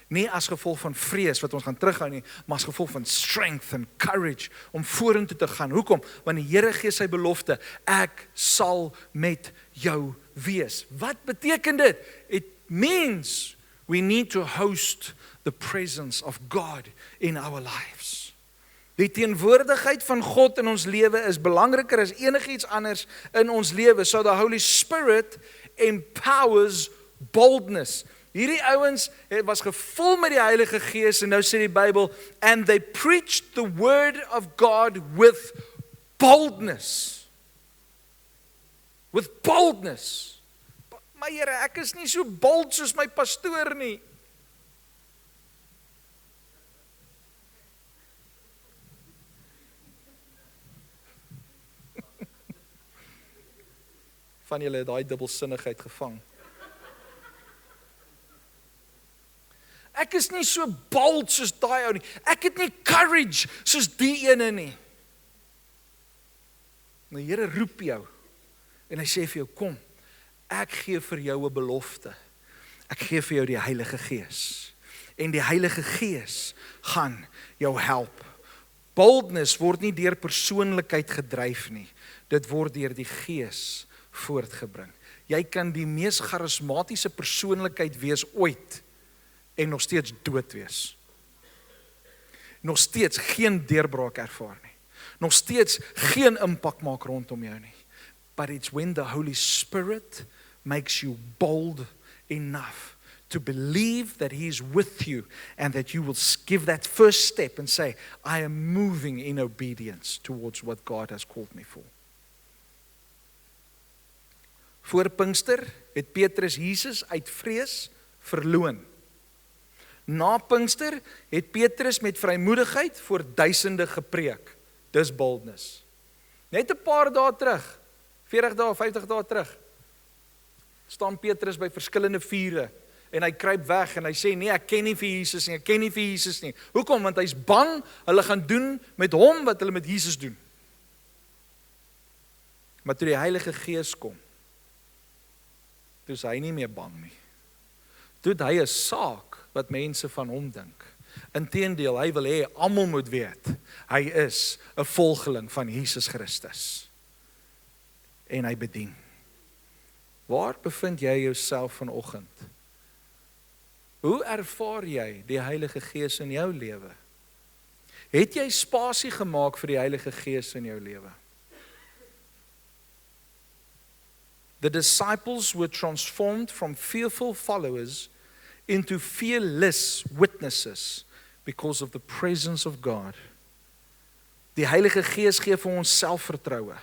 S1: Nie as gevolg van vrees wat ons gaan terughou nie, maar as gevolg van strength and courage om vorentoe te gaan. Hoekom? Want die Here gee sy belofte, ek sal met jou wees. Wat beteken dit? It means we need to host the presence of God in our lives. Die teenwoordigheid van God in ons lewe is belangriker as enigiets anders in ons lewe. So the Holy Spirit empowers boldness. Hierdie ouens was gevul met die Heilige Gees en nou sê die Bybel, and they preached the word of God with boldness. With boldness. Maar Here, ek is nie so bold soos my pastoor nie. Van julle het daai dubbelsinnigheid gevang. Ek is nie so bold soos daai ou nie. Ek het nie courage soos die ene nie. Die Here roep jou en hy sê vir jou, kom, ek gee vir jou 'n belofte. Ek gee vir jou die Heilige Gees. En die Heilige Gees gaan jou help. Boldness word nie deur persoonlikheid gedryf nie. Dit word deur die Gees voortgebring. Jy kan die mees charismatiese persoonlikheid wees ooit en nog steeds dood wees. Nog steeds geen deurbraak ervaar nie. Nog steeds geen impak maak rondom jou nie. But it's when the Holy Spirit makes you bold enough to believe that He is with you and that you will give that first step and say, I am moving in obedience towards what God has called me for. Voor Pinkster het Petrus Jesus uit vrees verloon. Na Pinkster het Petrus met vrymoedigheid voor duisende gepreek. Dis boldness. Net 'n paar dae terug, 40 dae, 50 dae terug, staan Petrus by verskillende vure en hy kruip weg en hy sê, nee, ek ken nie vir Jesus nie, ek ken nie vir Jesus nie. Hoekom? Want hy's bang, hulle gaan doen met hom wat hulle met Jesus doen. Maar toe die Heilige Gees kom, toe is hy nie meer bang nie. Toe het hy 'n saak wat mense van hom dink. Inteendeel, hy wil hê almal moet weet, hy is 'n volgeling van Jesus Christus. En hy bedien. Waar bevind jy jouself vanoggend? Hoe ervaar jy die Heilige Gees in jou lewe? Het jy spasie gemaak vir die Heilige Gees in jou lewe? The disciples were transformed from fearful followers into fearless witnesses because of the presence of God. Die Heilige Gees gee vir ons selfvertroue.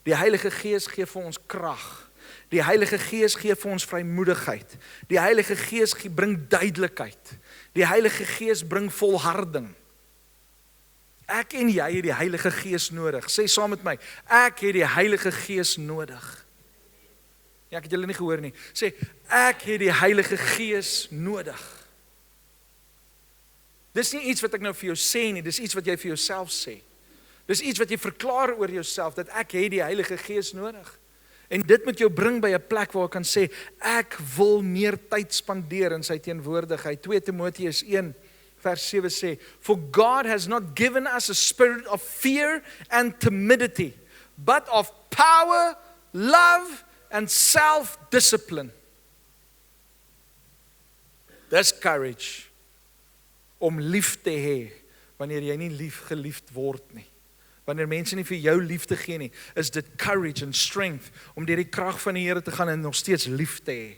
S1: Die Heilige Gees gee vir ons krag. Die Heilige Gees gee vir ons vrymoedigheid. Die Heilige Gees bring duidelikheid. Die Heilige Gees bring volharding. Ek en jy het die Heilige Gees nodig. Sê saam met my, ek het die Heilige Gees nodig. Ja, ek het julle nie gehoor nie. Sê, ek het die Heilige Gees nodig. Dis nie iets wat ek nou vir jou sê nie, dis iets wat jy vir jouself sê. Dis iets wat jy verklaar oor jouself, dat ek het die Heilige Gees nodig. En dit moet jou bring by 'n plek waar ek kan sê, ek wil meer tyd spandeer in sy teenwoordigheid. 2 Timoteus 1 vers 7 sê, For God has not given us a spirit of fear and timidity, but of power, love, and self-discipline. Dis courage om lief te hê wanneer jy nie geliefd word nie. Wanneer mense nie vir jou liefde gee nie, is dit courage and strength om deur die krag van die Here te gaan en nog steeds lief te hê.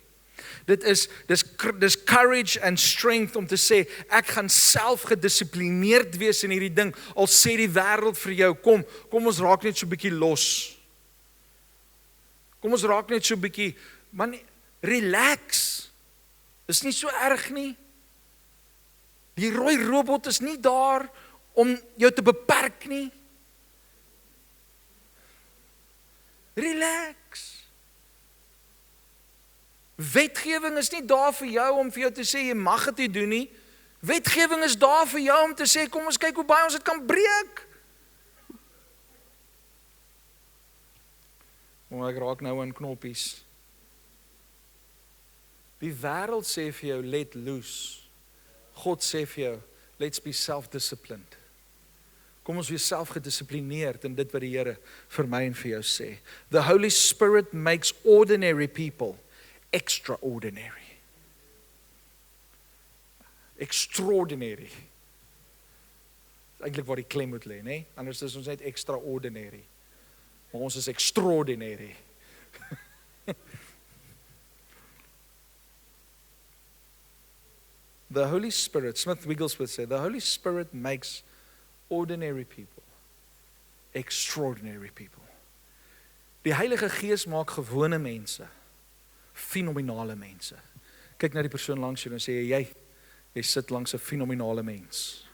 S1: Dis courage and strength om te sê, ek gaan self gedissiplineerd wees in hierdie ding, al sê die wêreld vir jou, kom ons raak net so 'n bietjie los. Kom ons raak net so 'n bietjie, man, relax. Dis nie so erg nie. Die rooi robot is nie daar om jou te beperk nie. Relax. Wetgewing is nie daar vir jou om vir jou te sê jy mag dit nie doen nie. Wetgewing is daar vir jou om te sê, kom ons kyk hoe baie ons dit kan breek. Maar ek raak nou in knoppies. Die wêreld sê vir jou, let loose. God sê vir jou, let's be self-disciplined. Kom ons wees selfgedissiplineerd in dit wat die Here vir my en vir jou sê. The Holy Spirit makes ordinary people extraordinary. Extraordinary. Dis eintlik waar die klem moet lê, né? Anders is ons net extraordinary. Maar ons is extraordinary. The Holy Spirit, Smith Wigglesworth said, the Holy Spirit makes ordinary people extraordinary people. Die Heilige Gees maak gewone mense fenominale mense. Kyk na die persoon langs jou en sê jy sit langs 'n fenominale mens.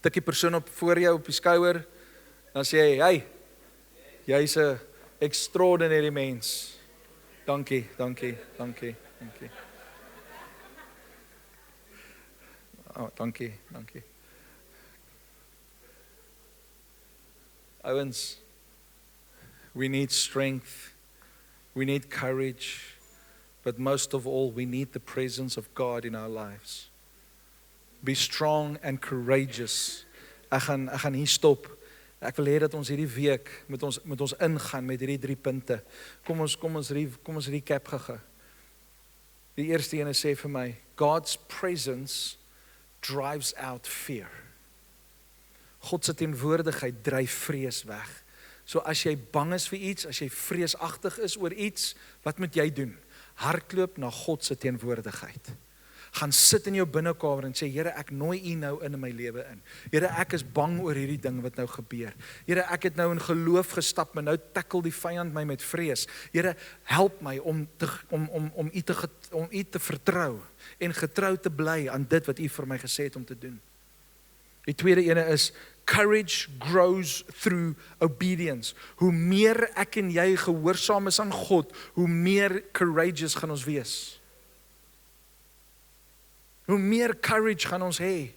S1: Tik die persoon op voor jou op die skouer, dan sê jy, jy's 'n extraordinary mens. Dankie. Oh, dankie. Ouens, we need strength, we need courage, but most of all, we need the presence of God in our lives. Be strong and courageous. Ek gaan hier stop. Ek wil hê dat ons hierdie week met ons ingaan met hierdie 3 punte. Kom ons recap gou. Die eerste ene sê vir my, God's presence drives out fear. God se teenwoordigheid dryf vrees weg. So as jy bang is vir iets, as jy vreesagtig is oor iets, wat moet jy doen? Hardloop na God se teenwoordigheid. Gaan sit in jou binnekamer en sê, Here, ek nooi U nou in my lewe in. Here, ek is bang oor hierdie ding wat nou gebeur. Here, ek het nou in geloof gestap, maar nou tackle die vyand my met vrees. Here, help my om U te vertrou en getrou te bly aan dit wat U vir my gesê het om te doen. Die tweede ene is, courage grows through obedience. Hoe meer ek en jy gehoorsaam is aan God, hoe meer courageous gaan ons wees. Hoe meer courage gaan ons hê.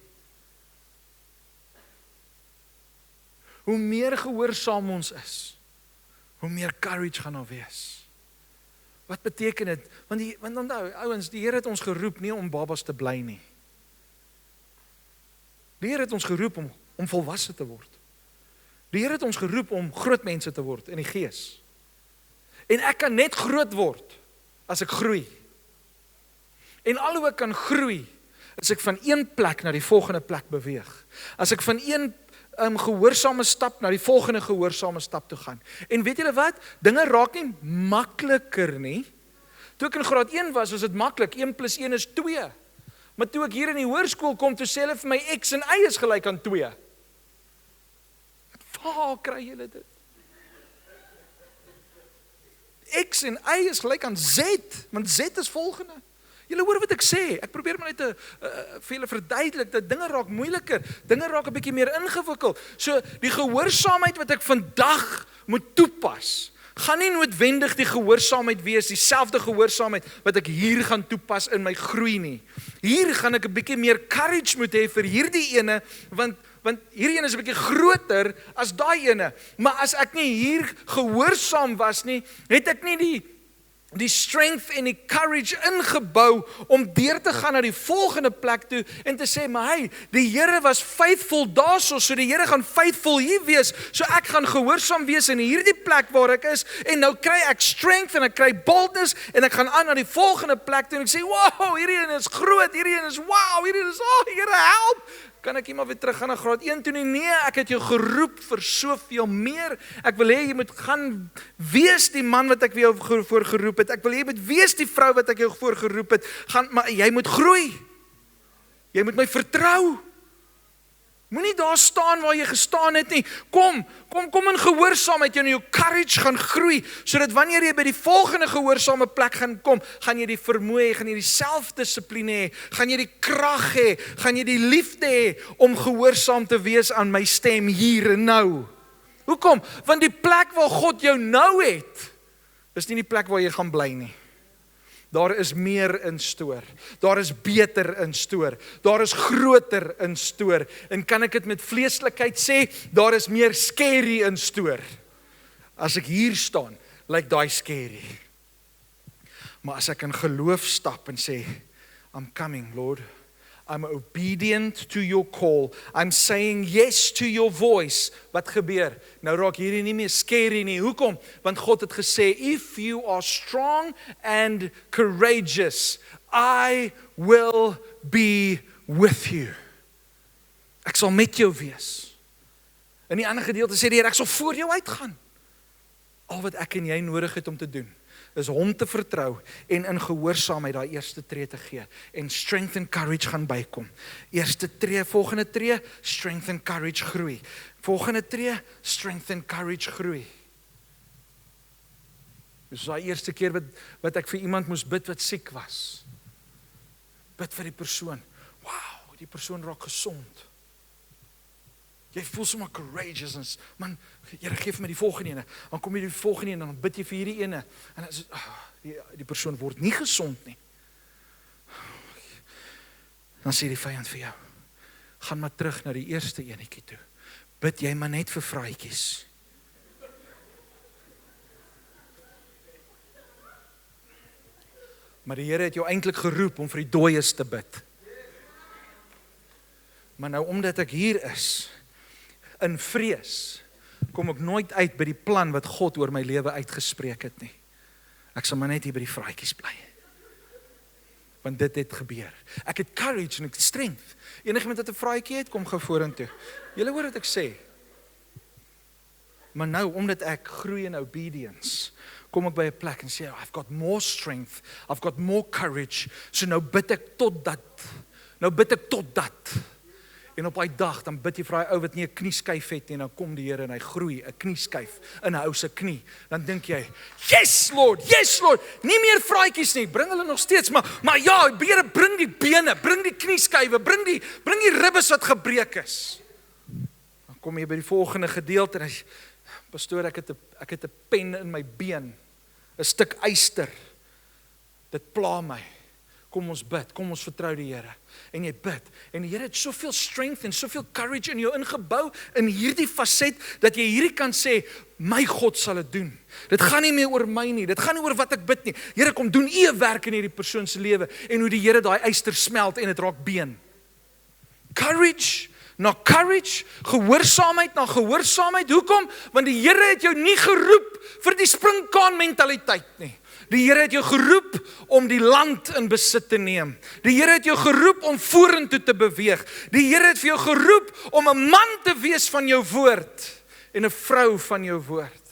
S1: Hoe meer gehoorsaam ons is, hoe meer courage gaan daar wees. Wat beteken dit? Want onthou, ouens, die Here het ons geroep nie om babas te bly nie. Die Here het ons geroep om volwasse te word. Die Here het ons geroep om groot mense te word in die gees. En ek kan net groot word as ek groei. En al hoe ek kan groei, as ek van een plek na die volgende plek beweeg. As ek van een gehoorsame stap na die volgende gehoorsame stap toe gaan. En weet julle wat? Dinge raak nie makliker nie. Toe ek in graad 1 was dit maklik. 1 + 1 is 2. Maar toe ek hier in die hoërskool kom, toe sê hulle vir my X en Y is gelyk aan 2. Waar kry julle dit? X en Y is gelyk aan Z, want Z is volgende. Julle hoor wat ek sê, ek probeer maar net vir julle verduidelik, dat dinge raak moeiliker, dinge raak 'n bietjie meer ingewikkeld. So, die gehoorsaamheid wat ek vandag moet toepas, gaan nie noodwendig die gehoorsaamheid wees, dieselfde gehoorsaamheid wat ek hier gaan toepas in my groei nie. Hier gaan ek 'n bietjie meer courage moet hê vir hierdie ene, want hierdie ene is 'n bietjie groter as daai ene. Maar as ek nie hier gehoorsaam was nie, het ek nie die strength en die courage ingebou om deur te gaan na die volgende plek toe en te sê, maar hey, die Here was faithful daarso, so die Here gaan faithful hier wees, so ek gaan gehoorsaam wees in hierdie plek waar ek is, en nou kry ek strength en ek kry boldness, en ek gaan aan na die volgende plek toe en ek sê, wow, hierdie een is groot, hierdie een is wow, hierdie is, Here help, kan ek iemand weer terug gaan na graad 1 toe nie? Nee, ek het jou geroep vir soveel meer. Ek wil hê jy moet gaan wees die man wat ek jou voor geroep het. Ek wil hê jy moet wees die vrou wat ek jou voor geroep het. Maar jy moet groei. Jy moet my vertrou. Moenie daar staan waar jy gestaan het nie. Kom in gehoorsaamheid en jou courage gaan groei, sodat wanneer jy by die volgende gehoorsame plek gaan kom, gaan jy die vermoë hê, gaan jy die selfdissipline hê, gaan jy die krag hê, gaan jy die liefde hê om gehoorsaam te wees aan my stem hier en nou. Hoekom? Want die plek waar God jou nou het, is nie die plek waar jy gaan bly nie. Daar is meer in stoor. Daar is beter in stoor. Daar is groter in stoor. En kan ek dit met vleeslikheid sê, daar is meer scary in stoor. As ek hier staan, lyk daai scary. Maar as ek in geloof stap en sê, I'm coming, Lord. I'm obedient to your call. I'm saying yes to your voice. Wat gebeur? Nou raak hierdie nie meer scary nie. Hoekom? Want God het gesê, if you are strong and courageous, I will be with you. Ek sal met jou wees. In die ander gedeelte sê die Here, ek sal voor jou uitgaan. Al wat ek en jy nodig het om te doen, is hom te vertrou en in gehoorsaamheid daai eerste tree te gee. En strength and courage gaan bykom. Eerste tree, volgende tree, strength and courage groei. Volgende tree, strength and courage groei. Dus daai eerste keer wat ek vir iemand moes bid wat siek was. Bid vir die persoon. Wow, die persoon raak gesond. Jy voel sommer courageous en man, Here gee vir my die volgende ene. Dan kom jy die volgende ene en dan bid jy vir hierdie ene. En die persoon word nie gesond nie. Dan sê die vyand vir jou, gaan maar terug na die eerste enetjie toe. Bid jy maar net vir vraatjies. Maar die Here het jou eintlik geroep om vir die dooies te bid. Maar nou omdat ek hier is, in vrees, kom ek nooit uit by die plan wat God oor my lewe uitgespreek het nie. Ek sal maar net hier by die vraatjies bly. Want dit het gebeur. Ek het courage en ek het strength. Enigiemand wat 'n vraatjie het, kom gou vorentoe. Julle hoor wat ek sê. Maar nou, omdat ek groei in obedience, kom ek by 'n plek en sê, I've got more strength, I've got more courage, so nou bid ek tot dat. En op daai dag, dan bid jy vir daai ou wat nie 'n knieskyf het nie, en dan kom die Here en hy groei 'n knieskyf in 'n ou se knie. Dan dink jy, yes Lord, nie meer vraatjies nie, bring hulle nog steeds, maar ja, Here, bring die bene, bring die knieskywe, bring die ribbes wat gebreek is. Dan kom jy by die volgende gedeelte en hy, pastoor, ek het 'n pen in my been, 'n stuk yster. Dit pla my. Kom ons bid, kom ons vertrou die Here. En jy bid, en die Here het soveel strength en soveel courage in jou ingebou, in hierdie faset, dat jy hierdie kan sê, my God sal dit doen. Dit gaan nie meer oor my nie, dit gaan nie oor wat ek bid nie. Here, kom doen U 'n werk in hierdie persoon se lewe, en hoe die Here daai yster smelt, en dit raak been. Courage na courage, gehoorsaamheid na gehoorsaamheid. Hoekom? Want die Here het jou nie geroep vir die springkaan mentaliteit nie. Die Here het jou geroep om die land in besit te neem. Die Here het jou geroep om vorentoe te beweeg. Die Here het vir jou geroep om 'n man te wees van jou woord en 'n vrou van jou woord.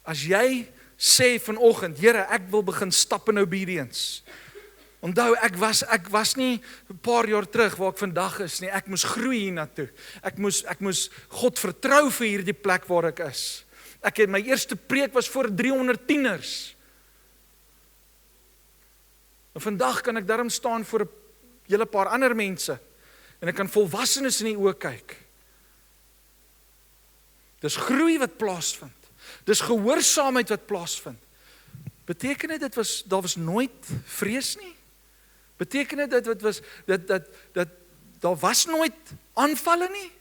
S1: As jy sê vanoggend, Here, ek wil begin stap in obedience. Onthou, ek was nie 'n paar jaar terug waar ek vandag is nie. Ek moes groei hiernatoe. Ek moes God vertrou vir hierdie plek waar ek is. My eerste preek was voor 300 tieners. En vandag kan ek daarom staan voor 'n hele paar ander mense. En ek kan volwassenes in die oë kyk. Dis groei wat plaasvind. Dis gehoorsaamheid wat plaasvind. Beteken dit daar was nooit vrees nie? Beteken dit dat daar was nooit aanvalle nie?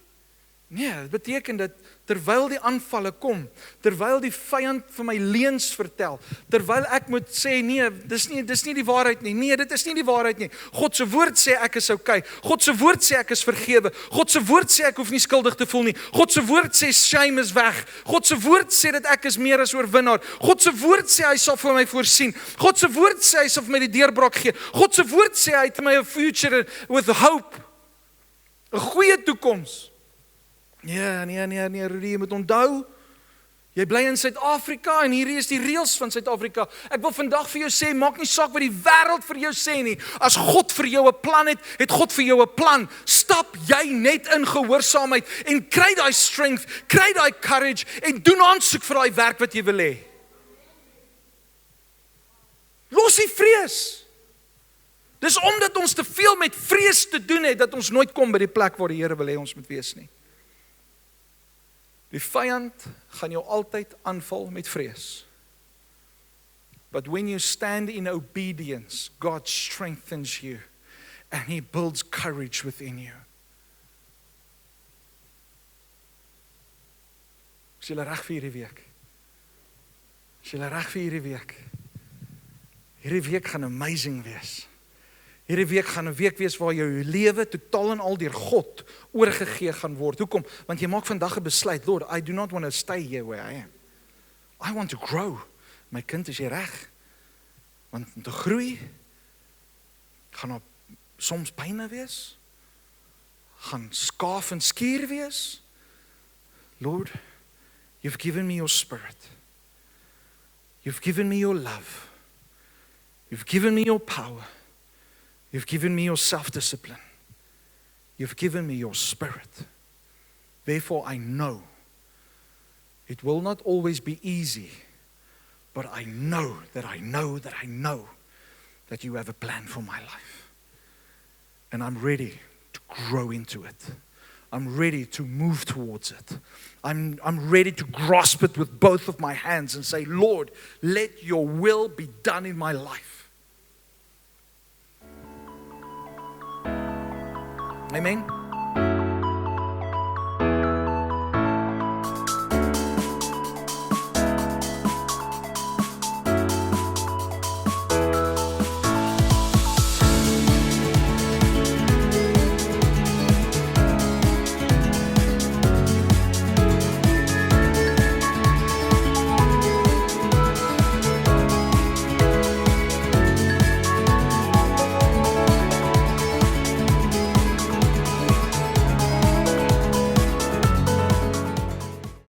S1: Nee, dit beteken dat terwyl die aanvalle kom, terwyl die vyand vir my leuns vertel, terwyl ek moet sê, nee, dis nie die waarheid nie. Nee, dit is nie die waarheid nie. God se woord sê ek is okay. God se woord sê ek is vergewe. God se woord sê ek hoef nie skuldig te voel nie. God se woord sê shame is weg. God se woord sê dat ek is meer as oorwinnaar. God se woord sê hy sal vir my voorsien. God se woord sê hy sal vir my die deurbraak gee. God se woord sê hy het vir my 'n future with hope. 'n goeie toekoms. Nee, Rudy, jy moet onthou, jy bly in Suid-Afrika en hierdie is die reëls van Suid-Afrika. Ek wil vandag vir jou sê, maak nie saak wat die wêreld vir jou sê nie. As God vir jou 'n plan het God vir jou 'n plan. Stap jy net in gehoorsaamheid en kry daai strength, kry daai courage en doen aansoek vir daai werk wat jy wil hê. Los die vrees. Dis omdat ons te veel met vrees te doen het, dat ons nooit kom by die plek waar die Here wil hê ons moet wees nie. Die vyand gaan jou altyd aanval met vrees. But when you stand in obedience, God strengthens you and He builds courage within you. Is julle reg vir hierdie week? Is julle reg vir hierdie week? Hierdie week gaan amazing wees. Hierdie week gaan 'n week wees waar jou lewe totaal en al deur God oorgegee gaan word. Hoekom? Want jy maak vandag 'n besluit, Lord, I do not want to stay here where I am. I want to grow. My kind, is jy reg? Want om te groei, gaan daar soms pynne wees, gaan skaaf en skuur wees. Lord, you've given me your spirit. You've given me your love. You've given me your power. You've given me your self-discipline. You've given me your spirit. Therefore, I know it will not always be easy, but I know that I know that I know that you have a plan for my life. And I'm ready to grow into it. I'm ready to move towards it. I'm ready to grasp it with both of my hands and say, Lord, let your will be done in my life. Amen.